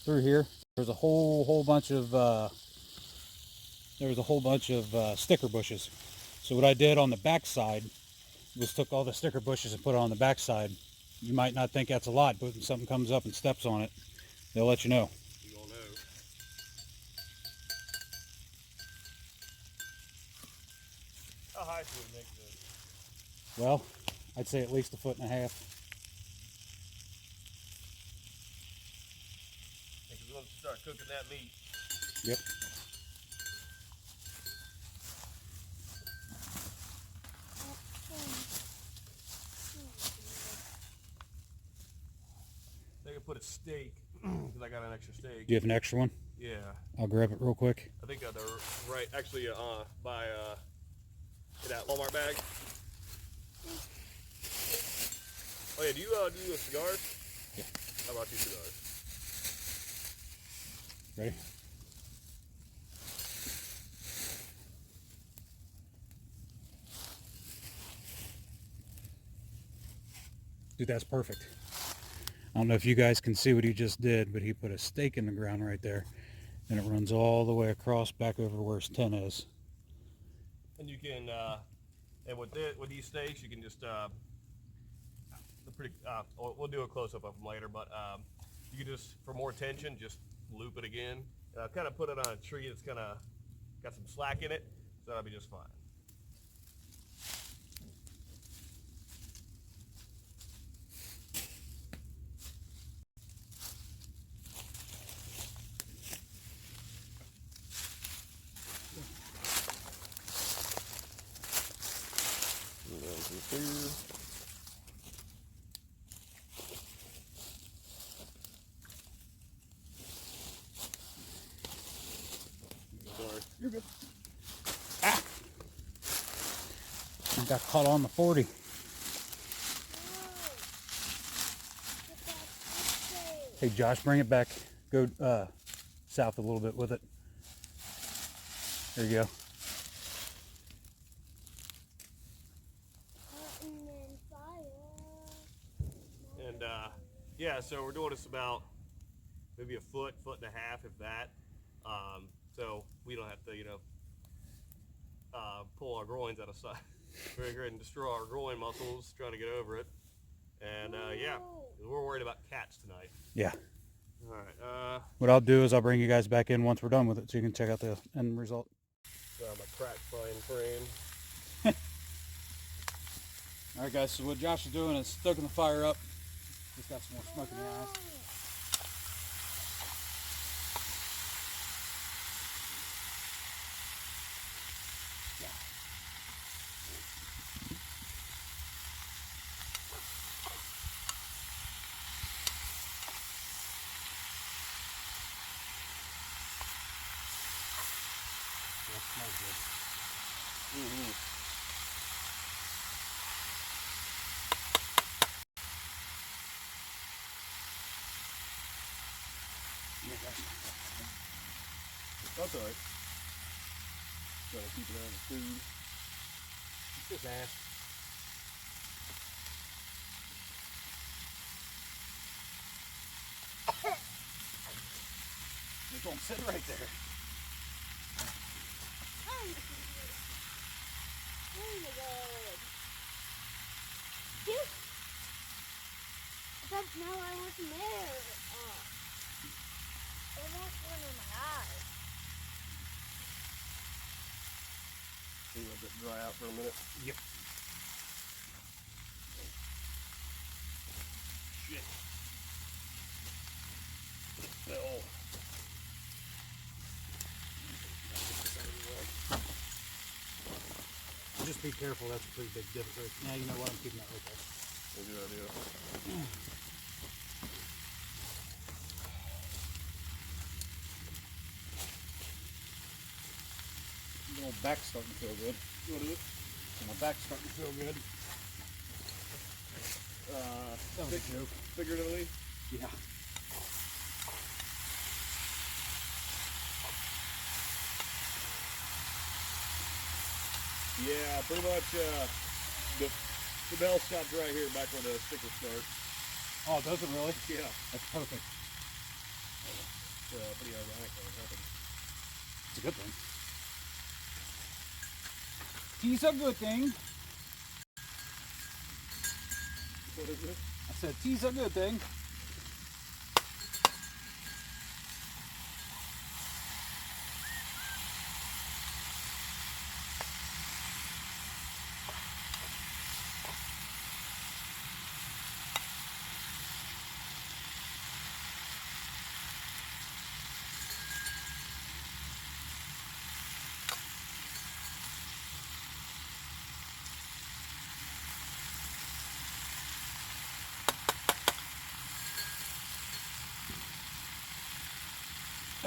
through here, there's a whole bunch of sticker bushes. So what I did on the back side was took all the sticker bushes and put it on the back side. You might not think that's a lot, but when something comes up and steps on it, they'll let you know. You all know. How high should we make this? Well, I'd say at least 1.5 feet. Because we're going to start cooking that meat. Yep. They can put a steak, because I got an extra steak. Do you have an extra one? Yeah. I'll grab it real quick. I think they're right, actually, by that Walmart bag. Oh yeah, do you cigars? Yeah. How about you cigars? Ready? Dude, that's perfect. I don't know if you guys can see what he just did, but he put a stake in the ground right there, and it runs all the way across back over where his tent is. And you can, and with these stakes, you can just, we'll do a close-up of them later, but you can just, for more tension, just loop it again. Kind of put it on a tree that's kind of got some slack in it, so that'll be just fine. Sorry. You're good. Ah! I got caught on the 40. Hey Josh, bring it back. Go south a little bit with it. There you go. And yeah, so we're doing this about maybe a foot and a half, if that. So we don't have to, pull our groins out of sight. We're gonna go ahead and destroy our groin muscles trying to get over it. And yeah, we're worried about cats tonight. Yeah. All right. What I'll do is I'll bring you guys back in once we're done with it, so you can check out the end result. My crack frying frame. All right, guys. So what Josh is doing is stoking the fire up. Just got some more smoke in the eyes. That smells good. Mm-hmm. That's all right. Trying to keep it out of the food. It's just ash. It's gonna sit right there. Oh my god. Cute. Except now I want some air. It won't go in my eyes. You let it dry out for a minute. Yep. Shit. Oh. Just be careful. That's a pretty big difference. Yeah, you know what? I'm keeping that right there. That's a good idea. My back's starting to feel good. What is it? My back's starting to feel good. That was a joke. Figuratively? Yeah. Yeah, pretty much. The bell stops right here, back where the sticker starts. Oh, does it really? Yeah. That's perfect. It's pretty ironic when it happens. It's a good thing. Tea's a good thing. What is it? I said tea's a good thing.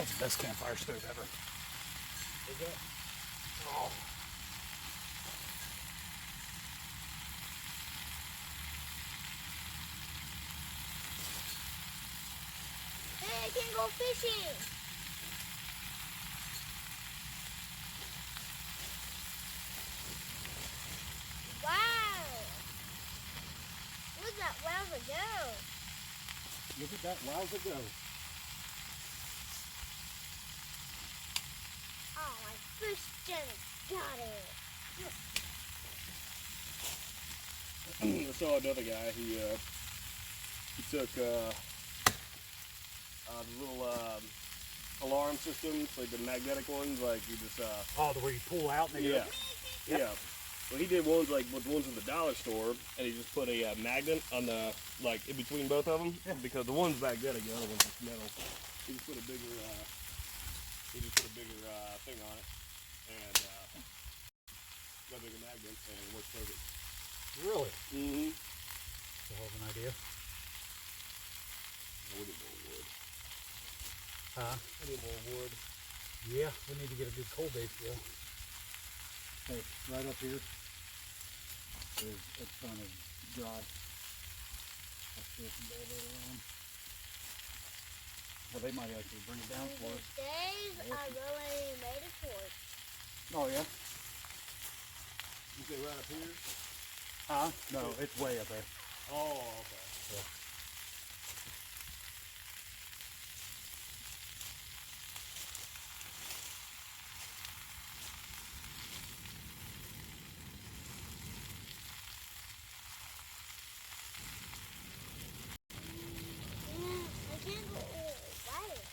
That's the best campfire stove ever. Is that? Oh. Hey, I can go fishing. Wow. Look at that wowza go. Look at that wowza go. Oh, my fish just got it. I saw another guy. He took the little alarm systems, like the magnetic ones, like you just Oh, the way you pull out and they yeah, go. Yep. yeah. Well, he did ones like with the ones at the dollar store, and he just put a magnet on the like in between both of them, Yeah. because the one's magnetic, the other one's just metal. He just put a bigger thing on it, and got a bigger magnet, and it works perfect. Really? Mm-hmm. That's a hell of an idea. I need more wood. Huh? I need more wood. Yeah, we need to get a good coal base drill. Hey, right up here is a ton of dry. I'll show some bad later on. Well, they might actually bring it down for us. These days, I really made a torch. Oh, yeah? You say right up here? Huh? No, it's way up there. Oh, okay. Yeah. I can't go all right.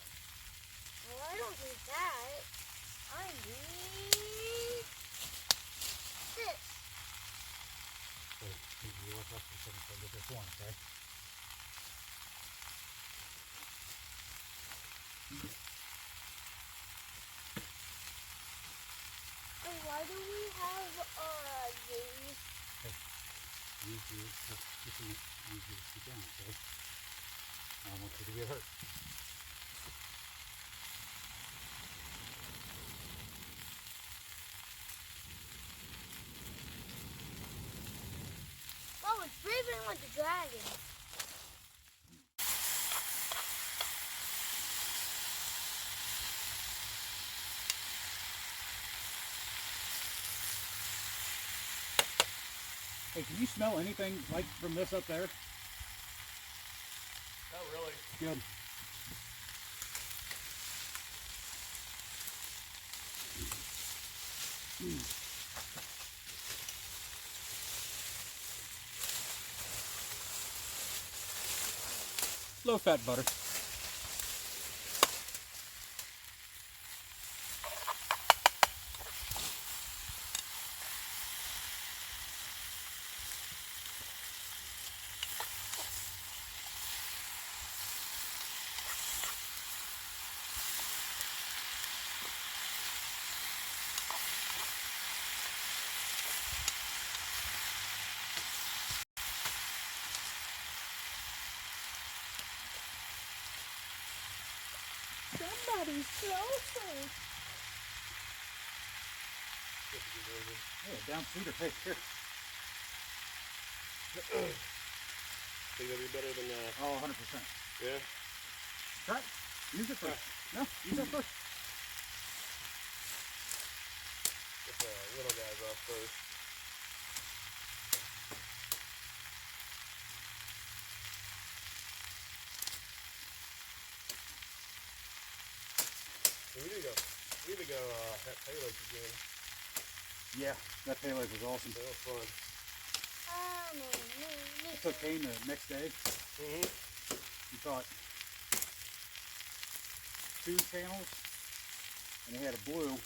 Well, I don't need that. I need this. So, you look up for a second so I get this one, okay? And why do we have these? Use you to sit down, okay? I don't want you to get hurt. Oh, it's breathing like a dragon. Hey, can you smell anything like from this up there? Not really. Good. Low fat butter. Somebody's closer. Yeah, down cedar. Hey, here. Think that'd be better than Oh, 100%. yeah? Try it. Use it first. No, use that first. Get the little guys off first. We need to go have payloads again. Yeah, that pay life was awesome. That was fun. I took Kane the next day. Mm-hmm. He caught 2 channels, and he had a blue,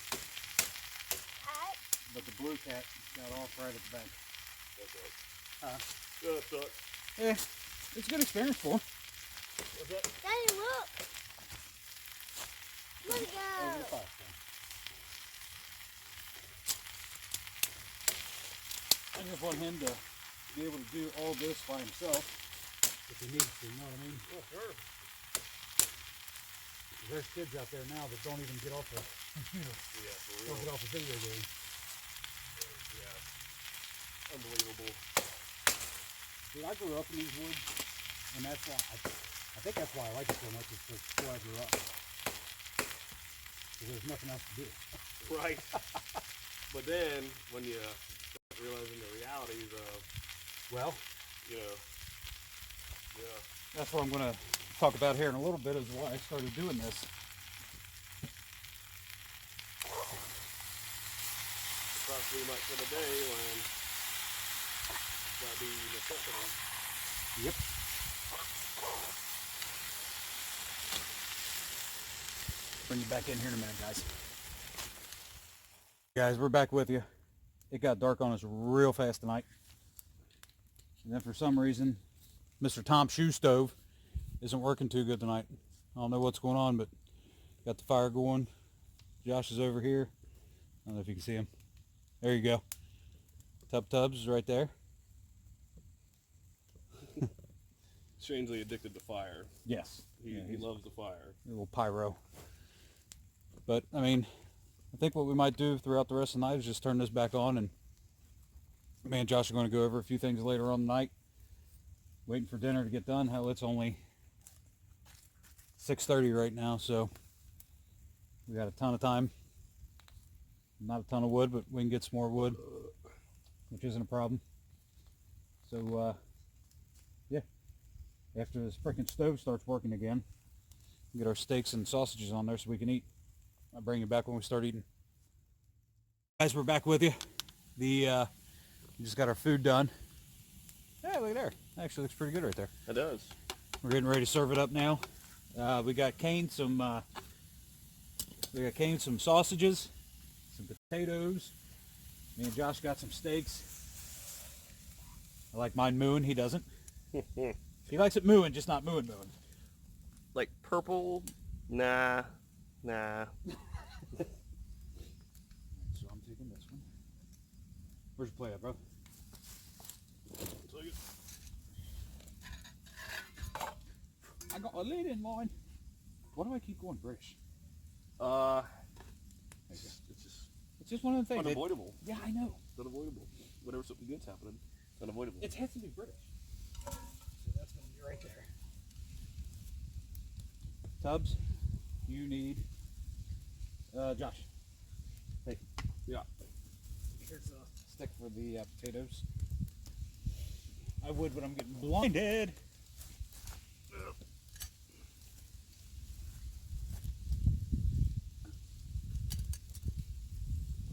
Cat? but the blue cat got off right at the bank. That sucks. Huh? Yeah, that sucks. Yeah, it's a good experience for him. What's that? Daddy, look. Look at Over the go. fire stand. I just want him to be able to do all this by himself if he needs to, you know what I mean? Oh, sure. There's kids out there now that don't even get off the computer. Yeah, for real. Don't get off the video game. Yeah. Unbelievable. Dude, I grew up in these woods, and that's why I think that's why I like it so much. It's just where I grew up. Because there's nothing else to do. Right. But then when you start realizing the realities of, Well, you know, yeah. that's what I'm going to talk about here in a little bit, is why I started doing this. Probably much of the day when that'd be necessity. Yep. Bring you back in here in a minute, guys. Guys, we're back with you. It got dark on us real fast tonight. And then for some reason, Mr. Tom Shoe Stove isn't working too good tonight. I don't know what's going on, but got the fire going. Josh is over here. I don't know if you can see him. There you go. Tubbs is right there. Strangely addicted to fire. Yes. He loves the fire. A little pyro. But, I mean, I think what we might do throughout the rest of the night is just turn this back on, and me and Josh are going to go over a few things later on tonight. Waiting for dinner to get done. Hell, it's only 6:30 right now, so we got a ton of time. Not a ton of wood, but we can get some more wood, which isn't a problem. So, yeah. After this freaking stove starts working again, we'll get our steaks and sausages on there so we can eat. I'll bring you back when we start eating. Guys, we're back with you. We just got our food done. Hey, look there. Actually looks pretty good right there. It does. We're getting ready to serve it up now. We got caned some sausages, some potatoes. Me and Josh got some steaks. I like mine mooing. He doesn't. He likes it mooing, just not mooing. Like purple? Nah. So I'm taking this one. Where's your plate at, bro? I got a lid in mine. Why do I keep going British? It's just one of the things. Unavoidable. Yeah, I know. It's unavoidable. Whenever something good's happening, it's unavoidable. It has to be British. So that's going to be right there. Tubbs, you need... Josh. Hey. Yeah. Here's a stick for the potatoes. I would, but I'm getting blinded.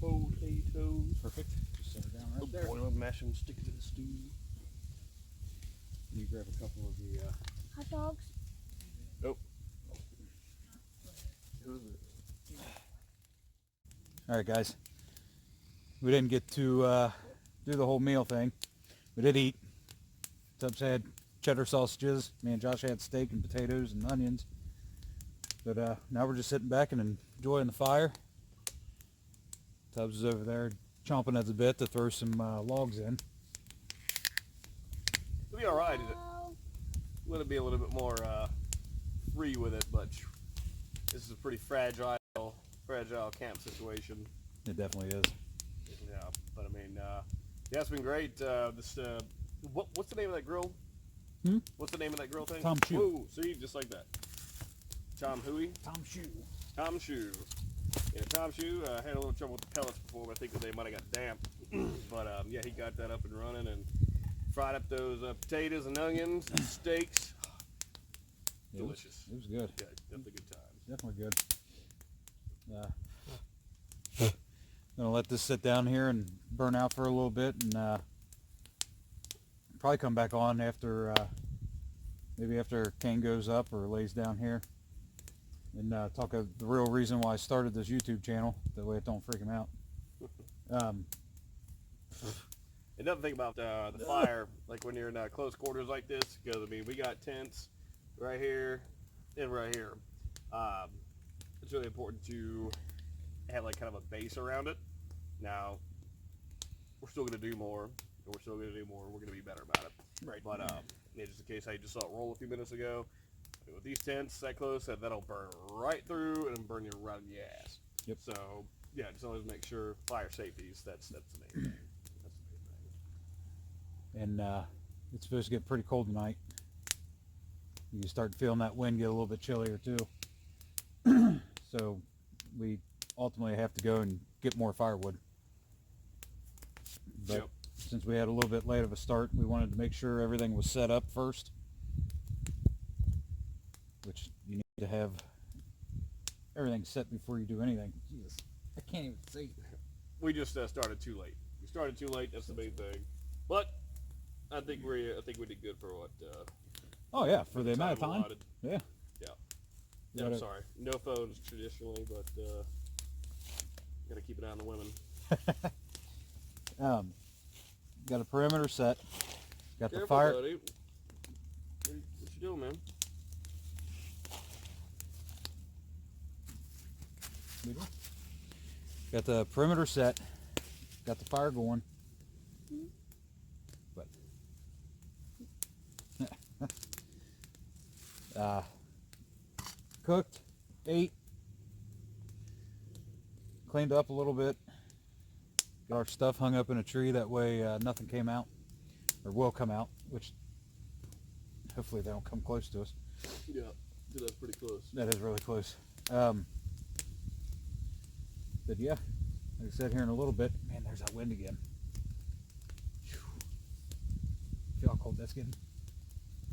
Potatoes. Perfect. Just set her down right there. Boil them, mash them, stick it to the stew. You grab a couple of the... Hot dogs. Nope. Who's it? Alright guys, we didn't get to do the whole meal thing. We did eat. Tubbs had cheddar sausages, me and Josh had steak and potatoes and onions. But now we're just sitting back and enjoying the fire. Tubbs is over there chomping at the bit to throw some logs in. It'll be alright. Oh, We're going to be a little bit more free with it, but this is a pretty fragile camp situation. It definitely is. Yeah, but I mean, yeah, it's been great. What's the name of that grill? What's the name of that grill thing? Tom Shoe. Whoa, see, just like that. Tom Huey? Tom Shoe. Tom Shoe. Yeah, Tom Shoe had a little trouble with the pellets before, but I think that they might have got damp. But yeah, he got that up and running and fried up those potatoes and onions and steaks. Delicious. It was good. Yeah, definitely good times. Definitely good. Gonna let this sit down here and burn out for a little bit, and probably come back on after maybe after Kane goes up or lays down here, and talk of the real reason why I started this YouTube channel. That way it don't freak him out. Another thing about the fire, like when you're in close quarters like this, because I mean we got tents right here and right here. It's really important to have like kind of a base around it. Now we're still going to do more, and we're still going to do more. We're going to be better about it. Right. But yeah, just in case I just saw it roll a few minutes ago, with these tents that close, that'll burn right through and burn you right in the ass. Yep. So yeah, just always make sure fire safeties. That's the main thing. That's the main thing. And it's supposed to get pretty cold tonight. You start feeling that wind get a little bit chillier too. So we ultimately have to go and get more firewood. But Yep. since we had a little bit late of a start, we wanted to make sure everything was set up first. Which you need to have everything set before you do anything. Jesus, I can't even see. We just started too late. We started too late. That's the main thing. But I think we did good for what. Oh yeah, for the amount of time. allotted. Yeah. Yeah, I'm sorry. No phones traditionally, but gotta keep an eye on the women. Got a perimeter set. Got Careful, the fire. buddy. What you doing, man? Got the perimeter set. Got the fire going. But cooked, ate, cleaned up a little bit. Got our stuff hung up in a tree, that way nothing came out, or will come out, which hopefully they don't come close to us. Yeah, that's pretty close. That is really close. But yeah, like I said, here in a little bit, man, there's that wind again. Whew. Feel how cold that's getting?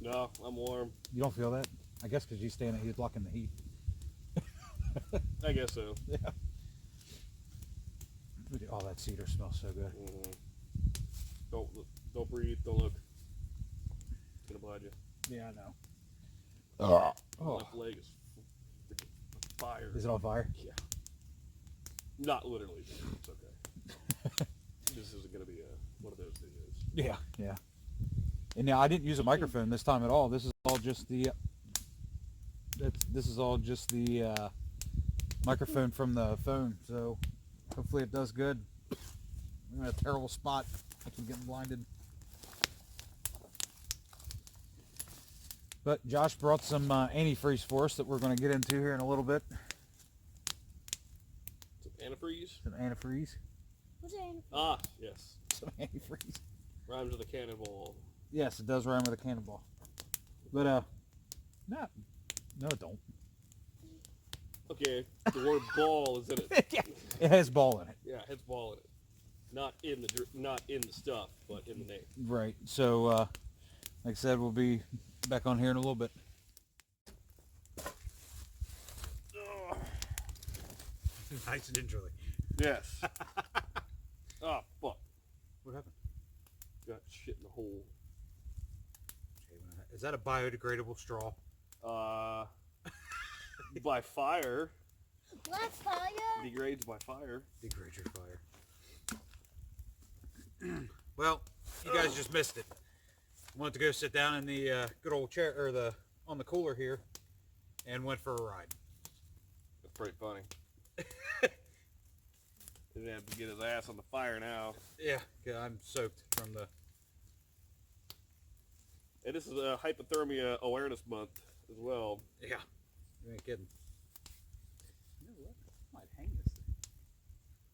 No, I'm warm. You don't feel that? I guess because you stand he's blocking the heat. I guess so. Yeah. Oh, that cedar smells so good. Mm-hmm. Don't breathe. Don't look. It's gonna blind you. Yeah, I know. My left leg is freaking fire. Is it on fire? Yeah. Not literally. It's okay. This isn't gonna be one of those videos. Yeah, yeah. And now I didn't use a microphone this time at all. This is all just the. This is all just the microphone from the phone. So hopefully it does good. I'm in a terrible spot. I keep getting blinded. But Josh brought some antifreeze for us that we're going to get into here in a little bit. Some antifreeze? Some antifreeze. What's that? Ah, yes. Some antifreeze. Rhymes with a cannonball. Yes, it does rhyme with a cannonball. But no, it don't. Okay, the word ball is in it. Yeah, it has ball in it. Yeah, it has ball in it. Not in the stuff, but in the name. Right. So, like I said, we'll be back on here in a little bit. Nice and gingerly. Yes. Oh, fuck. What happened? Got shit in the hole. Is that a biodegradable straw? By fire. Black fire. Degrades by fire. Degrade your fire. Well, you guys just missed it. I went to go sit down in the good old chair, or on the cooler here, and went for a ride. That's pretty funny. He didn't have to get his ass on the fire now. Yeah, I'm soaked from the. And this is a hypothermia awareness month as well. Yeah, you ain't kidding. You know what? I might hang this thing.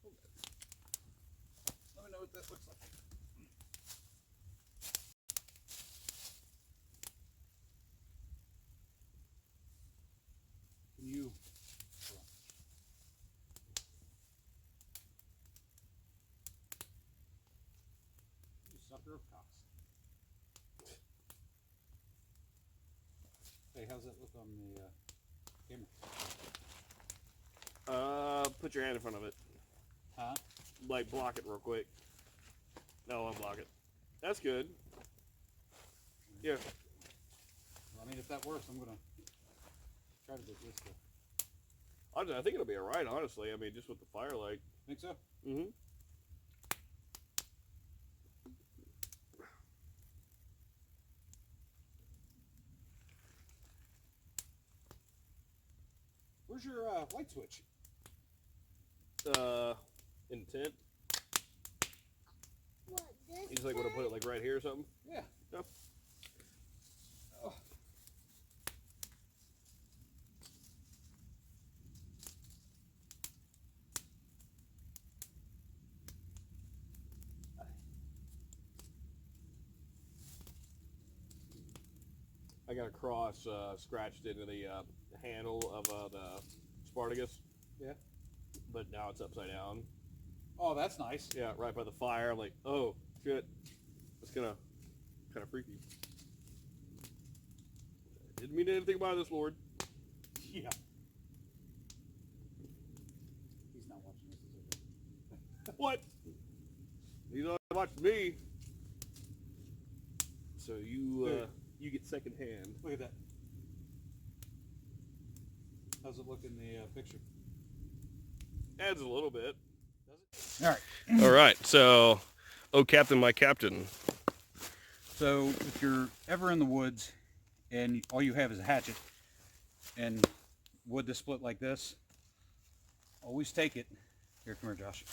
Hold it. Let me know what that looks like. Can you? Hold on. You sucker of cocks. Hey, how's that look on the camera? Put your hand in front of it. Huh? Like, block it real quick. No, unblock it. That's good. Yeah. Well, I mean, if that works, I'm gonna try to do this. I think it'll be alright, honestly. I mean, just with the firelight. Think so? Mm-hmm. Where's your light switch? In the tent. What, this You just like want to put it like right here or something? Yeah. No. Oh. I got a cross scratched into the handle of the Spartacus. Yeah. But now it's upside down. Oh, that's nice. Yeah, right by the fire. I'm like, oh shit, that's kind of freaky. Didn't mean anything by this, Lord. Yeah. He's not watching this. Is it? What? He's not watching me. So you get second hand. Look at that. How's it look in the picture? Adds a little bit. Does it? All right. All right. So, oh, Captain, my captain. So if you're ever in the woods and all you have is a hatchet and wood to split like this, always take it. Here, come here, Josh.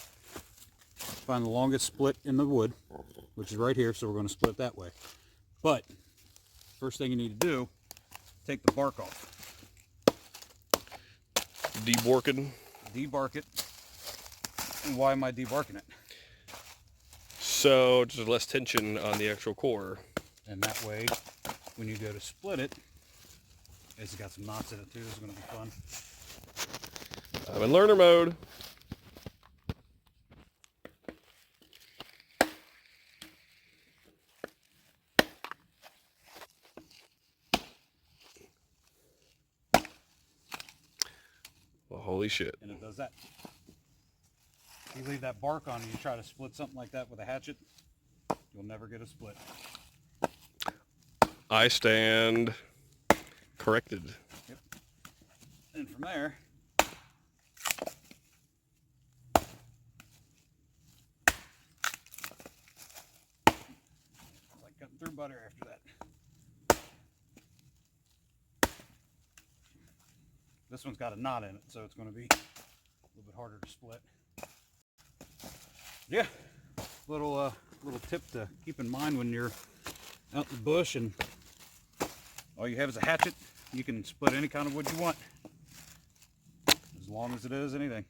Find the longest split in the wood, which is right here, so we're going to split that way. But first thing you need to do, take the bark off. Debarking. Debark it. And why am I debarking it? So just less tension on the actual core. And that way, when you go to split it, it's got some knots in it too. This is going to be fun. I'm in learner mode. Well, holy shit. And it does that. You leave that bark on and you try to split something like that with a hatchet, you'll never get a split. I stand corrected. Yep. And from there, it's like cutting through butter after that. This one's got a knot in it, so it's going to be a little bit harder to split. Yeah, little tip to keep in mind when you're out in the bush and all you have is a hatchet. You can split any kind of wood you want, as long as it is anything.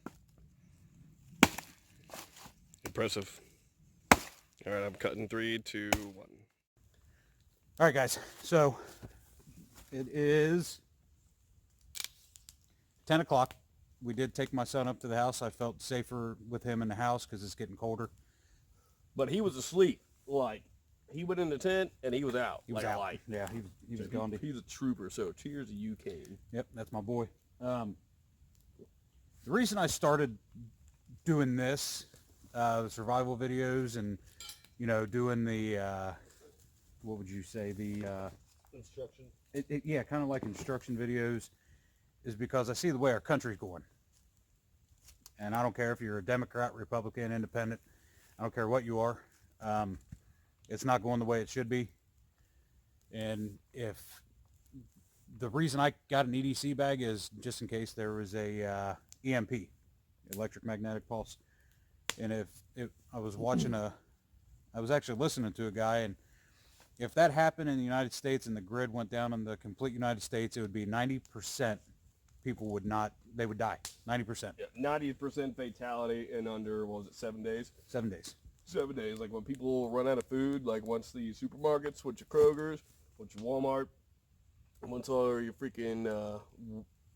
Impressive. All right, I'm cutting 3, 2, 1. All right, guys. So it is 10 o'clock. We did take my son up to the house. I felt safer with him in the house because it's getting colder. But he was asleep. Like, he went in the tent and he was out. He was like out. A light. Yeah, he was gone. He's a trooper, so cheers to you, Kane. Yep, that's my boy. The reason I started doing this, survival videos and, you know, doing the, what would you say, the... Instruction. Yeah, kind of like instruction videos, is because I see the way our country's going. And I don't care if you're a Democrat, Republican, Independent, I don't care what you are. It's not going the way it should be. And if the reason I got an EDC bag is just in case there was a EMP, electromagnetic pulse. And I was watching I was actually listening to a guy, and if that happened in the United States and the grid went down in the complete United States, it would be 90% people would die. 90%. Yeah, 90% fatality in under, what was it, 7 days? 7 days. 7 days. Like when people run out of food, like once the supermarkets, once your Kroger's, once your Walmart, once all your freaking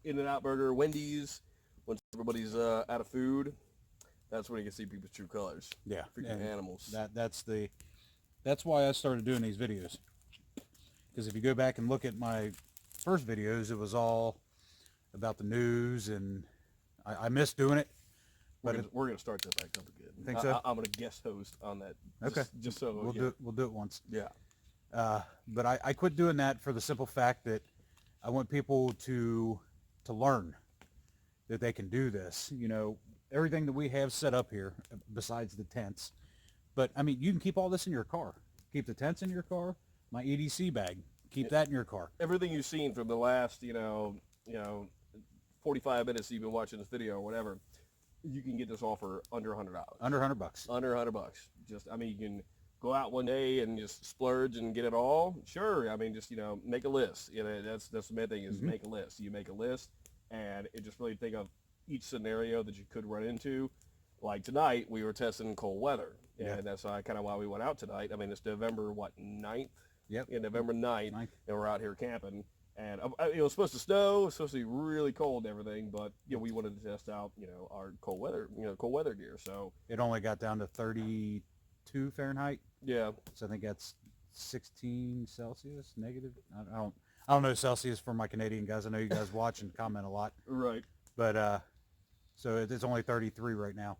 In-N-Out Burger, Wendy's, once everybody's out of food, that's when you can see people's true colors. Yeah. Freaking animals. That's why I started doing these videos. Because if you go back and look at my first videos, it was all about the news, and I miss doing it. But We're gonna start that back up again. Think so? I'm gonna guest host on that. Okay. Just so we'll do it once. Yeah. But I quit doing that for the simple fact that I want people to learn that they can do this. You know, everything that we have set up here, besides the tents. But I mean, you can keep all this in your car. Keep the tents in your car. My EDC bag, keep that in your car. Everything you've seen from the last, 45 minutes you've been watching this video or whatever, you can get this all for under $100. Under $100. Under $100. Just, I mean, you can go out one day and just splurge and get it all. Sure. I mean, just, make a list. That's the main thing is make a list. You make a list and it just really think of each scenario that you could run into. Like tonight, we were testing cold weather. And that's kind of why we went out tonight. I mean, it's November, 9th? Yep. November 9th, Ninth. and we're out here camping. And it was supposed to snow, it was supposed to be really cold and everything, but we wanted to test out, our cold weather gear. So It only got down to 32 Fahrenheit. yeah, So I think that's 16 Celsius negative. I don't know Celsius for my Canadian guys. I know you guys watch and comment a lot, right. but so it's only 33 right now.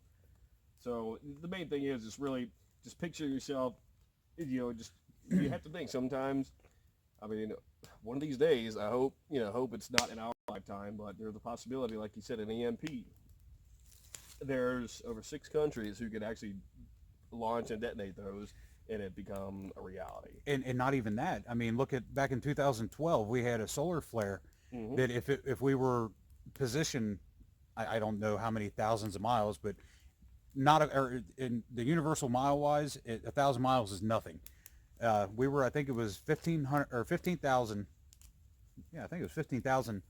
So the main thing is just really just picture yourself, just you have to think sometimes. I mean, one of these days, I hope it's not in our lifetime, but there's a possibility, like you said, an EMP. There's over 6 countries who could actually launch and detonate those, and it become a reality. And not even that. I mean, look at back in 2012, we had a solar flare that if we were positioned, I don't know how many thousands of miles, but or in the universal mile wise, 1,000 miles is nothing. We were, I think it was 1,500 or 15,000. Yeah, I think it was 15,000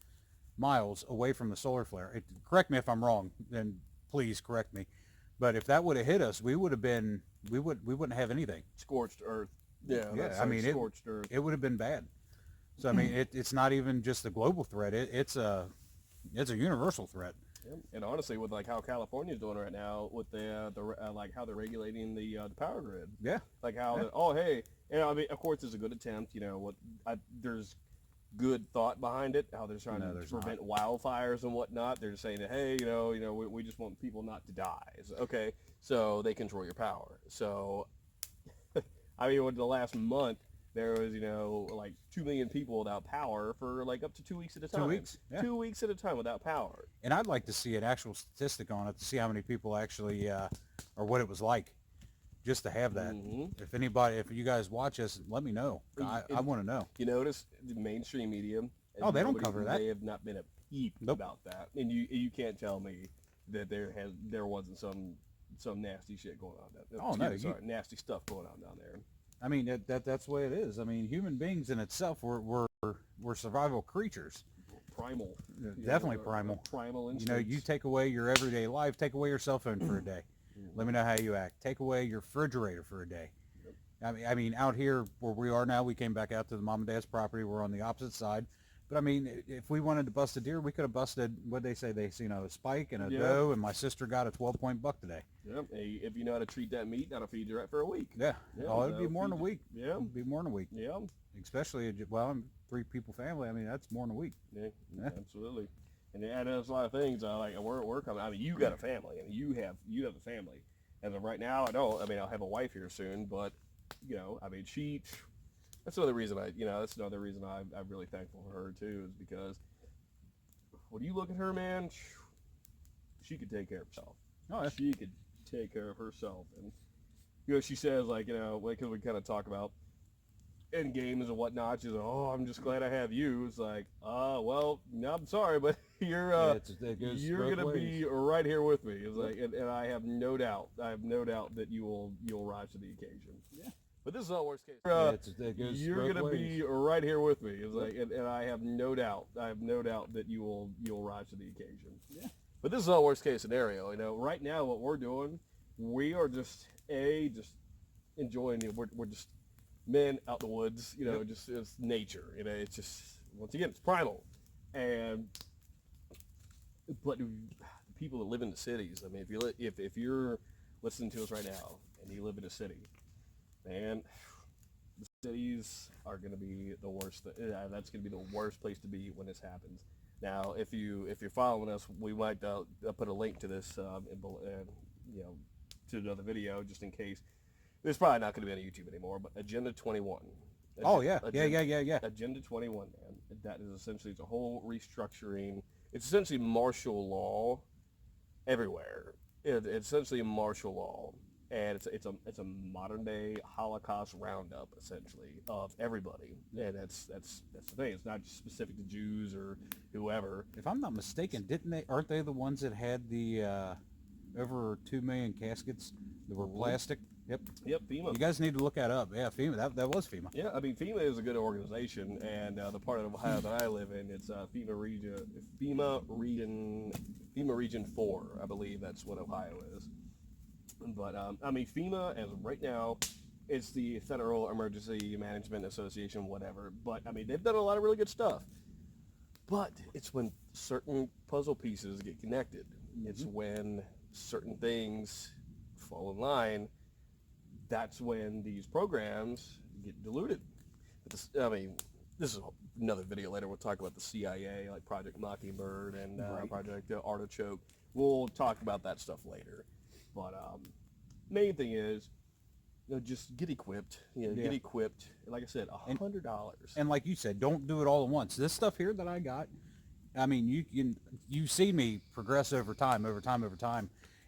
miles away from the solar flare. Correct me if I'm wrong, then please correct me. But if that would have hit us, we wouldn't have anything. Scorched earth. Yeah, yeah. I mean, scorched earth. It would have been bad. So I mean, it's not even just a global threat. It's a universal threat. Yeah. And honestly, with like how California's doing right now, with the like how they're regulating the power grid. Yeah. Like how hey, I mean, of course, it's a good attempt. There's good thought behind it. How they're trying to prevent wildfires and whatnot. They're just saying that hey, we just want people not to die. So, okay, so they control your power. So, I mean, with the last month, there was like 2 million people without power for like up to 2 weeks at a time. 2 weeks. Yeah. 2 weeks at a time without power. And I'd like to see an actual statistic on it to see how many people actually, or what it was like, just to have that. If you guys watch us, let me know. I want to know. You notice the mainstream media. They don't cover that. They have not been a peep about that, and you can't tell me that there wasn't some nasty shit going on. Nasty stuff going on down there. I mean that's the way it is. I mean, human beings in itself, we're survival creatures. Primal. Definitely primal. Primal instincts. You take away your everyday life, take away your cell phone for a day. Let me know how you act. Take away your refrigerator for a day. I mean, out here where we are now, we came back out to the mom and dad's property. We're on the opposite side. But I mean, if we wanted to bust a deer, we could have busted, what'd they say? They seen a spike and a doe, and my sister got a 12-point buck today. Yep. Hey, if you know how to treat that meat, that'll feed you right for a week. Yeah. It'd be more than a week. Yeah. It'd be more than a week. Yeah. Especially, I'm 3 people family. I mean, that's more than a week. Yeah. Absolutely. And there's a lot of things like we're coming. I mean, you got a family, and you have a family. As of right now, I don't. I mean, I'll have a wife here soon, but I mean, that's another reason I'm really thankful for her too, is because when you look at her, man, she could take care of herself. Oh, yeah. She could take care of herself, and she says like because we kind of talk about end games and whatnot. She's like, oh, I'm just glad I have you. It's like, well, no, I'm sorry, but you're gonna be right here with me. It's like, and I have no doubt that you'll rise to the occasion. Yeah. But this is all worst case. You're gonna be right here with me. It's like, and I have no doubt that you'll rise to the occasion. Yeah. But this is all worst case scenario. Right now what we're doing, we are just enjoying it. We're just men out in the woods. Just it's nature. It's just once again it's primal, but the people that live in the cities. I mean, if you're listening to us right now and you live in a city, man, the cities are going to be the worst. That's going to be the worst place to be when this happens. Now, if you're following us, we might put a link to this, to another video just in case. It's probably not going to be on YouTube anymore. But Agenda 21. Yeah. Agenda 21, man. That is essentially it's a whole restructuring. It's essentially martial law everywhere. It's essentially martial law. And it's a modern day Holocaust roundup essentially of everybody, and that's the thing. It's not just specific to Jews or whoever. If I'm not mistaken, aren't they the ones that had the over 2 million caskets that were plastic? Yep, FEMA. You guys need to look that up. Yeah, FEMA. That was FEMA. Yeah, I mean FEMA is a good organization, and the part of Ohio that I live in, it's FEMA Region 4, I believe that's what Ohio is. But I mean FEMA as of right now, it's the Federal Emergency Management Association, whatever. But I mean, they've done a lot of really good stuff. But it's when certain puzzle pieces get connected. It's when certain things fall in line. That's when these programs get diluted. I mean, this is another video later. We'll talk about the CIA, like Project Mockingbird and Project Artichoke. We'll talk about that stuff later. But main thing is, just get equipped. Get equipped. Like I said, $100. And like you said, don't do it all at once. This stuff here that I got, I mean, you see me progress over time,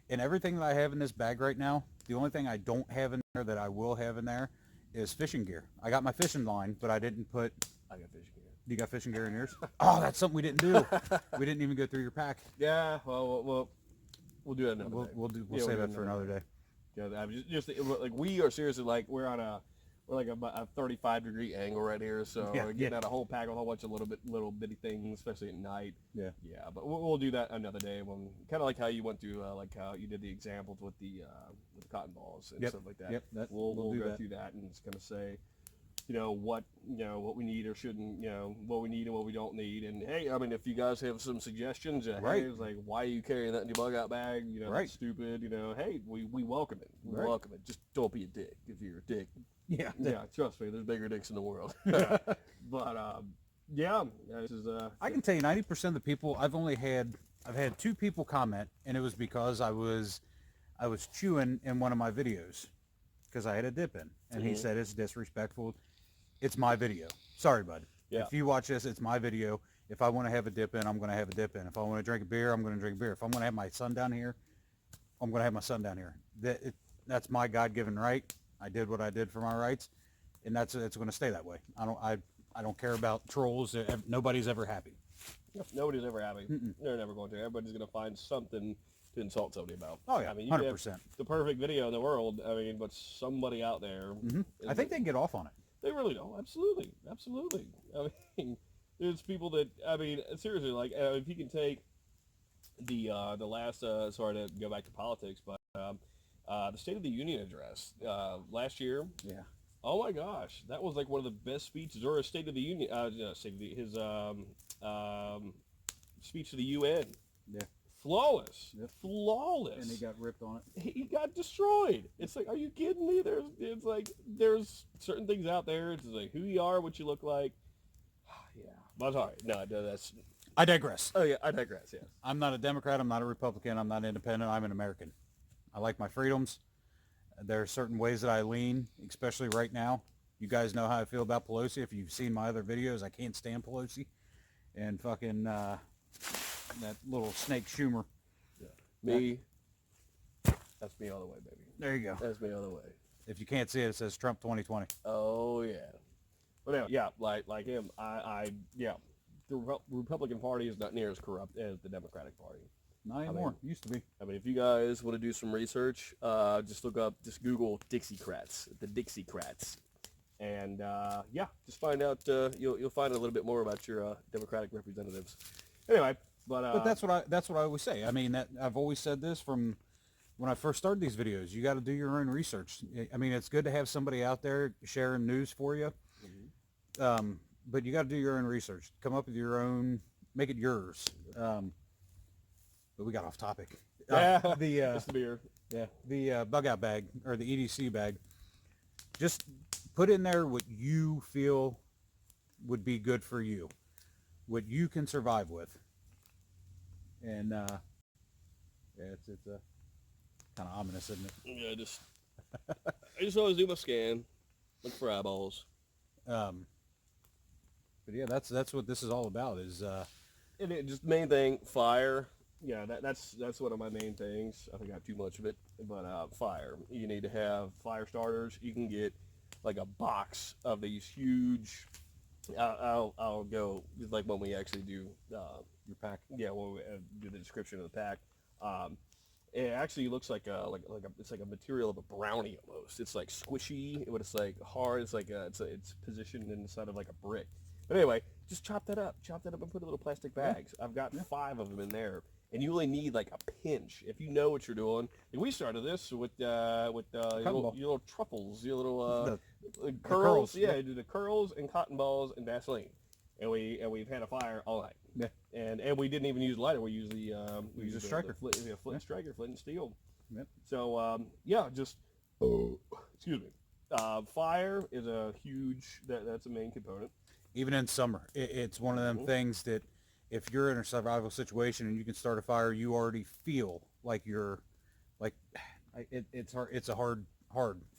and everything that I have in this bag right now, the only thing I don't have in there that I will have in there is fishing gear. I got my fishing line, but I didn't put. I got fishing gear. You got fishing gear in yours? Oh, that's something we didn't do. We didn't even go through your pack. Yeah, well, we'll do that another day. We'll save that for another day. Yeah, I'm just like we are seriously like we're like a 35-degree angle right here, so we're getting out a whole pack, a whole bunch of little bitty things, especially at night. Yeah. But we'll do that another day. When kind of like how you went through, like how you did the examples with the cotton balls and stuff like that. Yep. We'll go through that and just kind of say, what we need or shouldn't, what we need and what we don't need. And hey, I mean, if you guys have some suggestions, hey, it's like, why are you carrying that in your bug out bag? That's stupid. Hey, we welcome it. We welcome it. Just don't be a dick if you're a dick. Yeah, trust me, there's bigger dicks in the world. But this is I can tell you 90% of the people I've had 2 people comment, and it was because I was chewing in one of my videos because I had a dip in, and he said it's disrespectful. It's my video. Sorry, bud. Yeah. If you watch this, it's my video. If I want to have a dip in, I'm going to have a dip in. If I want to drink a beer, I'm going to drink a beer. If I'm going to have my son down here, I'm going to have my son down here. That's my God-given right. I did what I did for my rights, and it's going to stay that way. I don't care about trolls. Nobody's ever happy. Nobody's ever happy. They're never going to. Everybody's going to find something to insult somebody about. Oh yeah, I mean, 100%. The perfect video in the world. I mean, but somebody out there. I think they can get off on it. They really don't. Absolutely. I mean, there's people that. I mean, seriously, like if you can take the last. Sorry to go back to politics, but. The State of the Union address last year. Yeah. Oh my gosh, that was like one of the best speeches, or a State of the Union. His speech to the UN. Yeah. Flawless. Yep. Flawless. And he got ripped on it. He got destroyed. It's like, are you kidding me? There's certain things out there. It's like who you are, what you look like. Yeah. But sorry. No, that's. I digress. Oh yeah, I digress. Yes. I'm not a Democrat. I'm not a Republican. I'm not independent. I'm an American. I like my freedoms. There are certain ways that I lean, especially right now. You guys know how I feel about Pelosi. If you've seen my other videos, I can't stand Pelosi. And fucking that little snake Schumer. Yeah. Me. That's me all the way, baby. There you go. That's me all the way. If you can't see it, it says Trump 2020. Oh, yeah. But anyway, yeah, like him, the Republican Party is not near as corrupt as the Democratic Party. Not anymore. Used to be. I mean, if you guys want to do some research, just Google Dixiecrats, the Dixiecrats, and just find out. You'll find a little bit more about your Democratic representatives. Anyway, but that's what I always say. I mean, I've always said this from when I first started these videos. You got to do your own research. I mean, it's good to have somebody out there sharing news for you, but you got to do your own research. Come up with your own, make it yours. But we got off topic. It's the beer. Yeah, the bug out bag or the EDC bag. Just put in there what you feel would be good for you, what you can survive with. And it's kind of ominous, isn't it? Yeah, I just always do my scan, look for eyeballs. But yeah, that's what this is all about. Is and it just main thing, fire. Yeah, that's one of my main things. I think I got too much of it, but fire. You need to have fire starters. You can get like a box of these huge. I'll go like when we actually do your pack. Yeah, when we do the description of the pack. It actually looks like it's like a material of a brownie almost. It's like squishy, but it's like hard. It's like it's positioned inside of like a brick. But anyway, just chop that up and put it in little plastic bags. I've got 5 of them in there. and you only need like a pinch if you know what you're doing. And we started this with your little truffles, your little curls. Yeah, do the curls and cotton balls and Vaseline, and we've had a fire all night. Yeah. And we didn't even use lighter. We use the use a striker. Flint striker, flint and steel. Yep. So yeah, just excuse me. Fire is a huge. That's a main component. Even in summer, it's one of them things that if you're in a survival situation and you can start a fire, you already feel like you're like it's hard. It's a hard.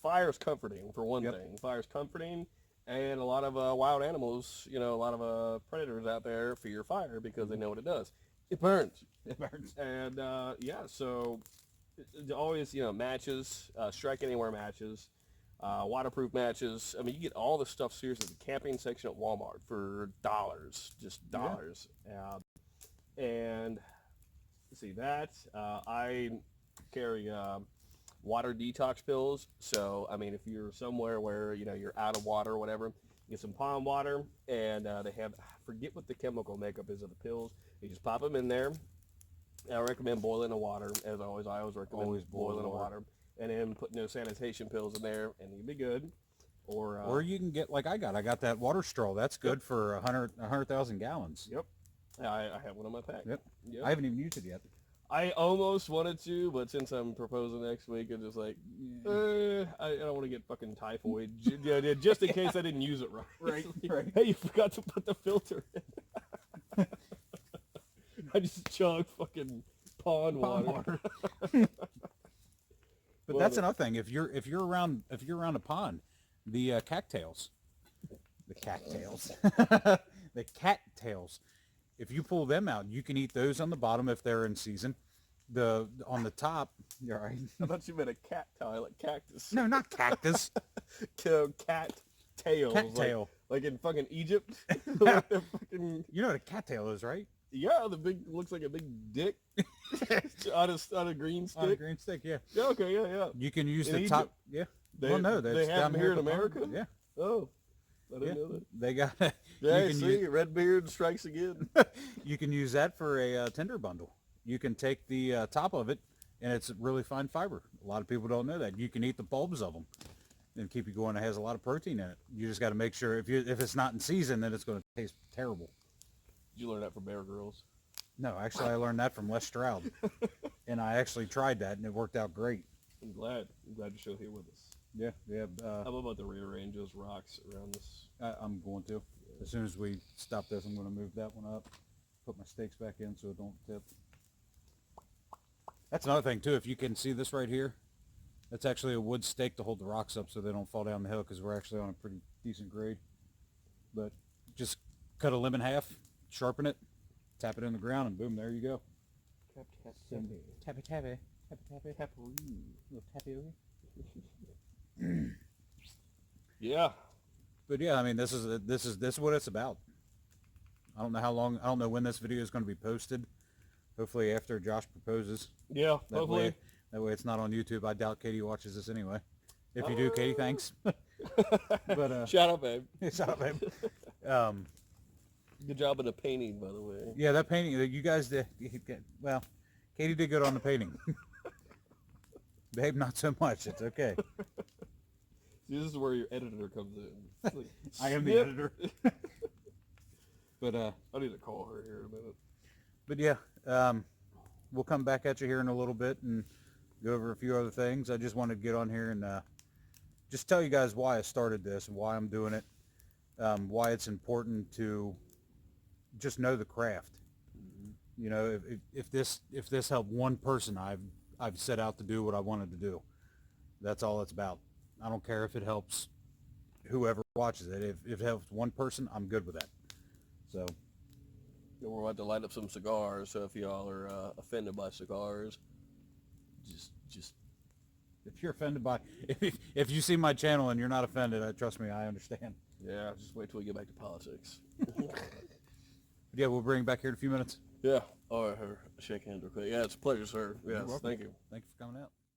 Fire is comforting for one thing. Fire is comforting, and a lot of wild animals, a lot of predators out there fear fire because they know what it does. It burns. It burns. And yeah, so always matches, strike anywhere matches. Waterproof matches. I mean, you get all this stuff seriously. The camping section at Walmart for dollars, just dollars. Yeah. And see that I carry water detox pills. So I mean, if you're somewhere where you're out of water or whatever, get some pond water, and they have, I forget what the chemical makeup is of the pills. You just pop them in there. I recommend boiling the water, as always. I always recommend boiling the water. And then put no sanitation pills in there, and you'll be good. Or you can get like I got that water straw. That's good for 100,000 gallons. Yep. I have one on my pack. Yep. I haven't even used it yet. I almost wanted to, but since I'm proposing next week, I'm just like, I don't want to get fucking typhoid. Just in case I didn't use it right. Right. Hey, you forgot to put the filter in. I just chug fucking pond water. But that's another thing. If you're around a pond, the cattails, the cattails, if you pull them out, you can eat those on the bottom if they're in season. On the top, you're right. I thought you meant a cat tail, like cactus. No, not cactus. Cat tails. Cat tail. Like in fucking Egypt. You know what a cattail is, right? Yeah, looks like a big dick on a green stick. On a green stick, yeah. Yeah, okay, yeah. You can use the Egypt? top. Yeah. They have them here in America? Yeah. Oh, I didn't know that. They got. Yeah, see, Redbeard strikes again. You can use that for a tinder bundle. You can take the top of it, and it's really fine fiber. A lot of people don't know that. You can eat the bulbs of them and keep you going. It has a lot of protein in it. You just got to make sure if it's not in season, then it's going to taste terrible. Did you learn that from Bear Grylls? No, actually, I learned that from Les Stroud, and I actually tried that, and it worked out great. I'm glad you're still here with us. Yeah. How about to rearrange those rocks around this? I'm going to. Yeah. As soon as we stop this, I'm going to move that one up, put my stakes back in so it don't tip. That's another thing, too. If you can see this right here, that's actually a wood stake to hold the rocks up so they don't fall down the hill because we're actually on a pretty decent grade. But just cut a limb in half, sharpen it, tap it in the ground, and boom, there you go. Tappy. Little tapioca. Yeah. But yeah, I mean, this is what it's about. I don't know when this video is going to be posted. Hopefully after Josh proposes. Yeah, hopefully. That way it's not on YouTube. I doubt Katie watches this anyway. If you do, Katie, thanks. But shout out, babe. Shout out, babe. Good job in the painting, by the way. Yeah, that painting that you guys did. Well, Katie did good on the painting. Babe, not so much. It's okay. See, this is where your editor comes in. Like, I am the editor. But I need to call her here in a minute. But yeah, we'll come back at you here in a little bit and go over a few other things. I just wanted to get on here and just tell you guys why I started this and why I'm doing it, why it's important to just know the craft. Mm-hmm. You know, if this helped one person, I've set out to do what I wanted to do. That's all it's about. I don't care if it helps whoever watches it. If it helps one person, I'm good with that. So. We're about to light up some cigars, so if y'all are offended by cigars, just if you're offended by if you see my channel and you're not offended, trust me, I understand. Yeah, just wait till we get back to politics. Yeah, we'll bring it back here in a few minutes. Yeah. All right, shake hands real quick. Yeah, it's a pleasure, sir. Yes, thank you. Thank you for coming out.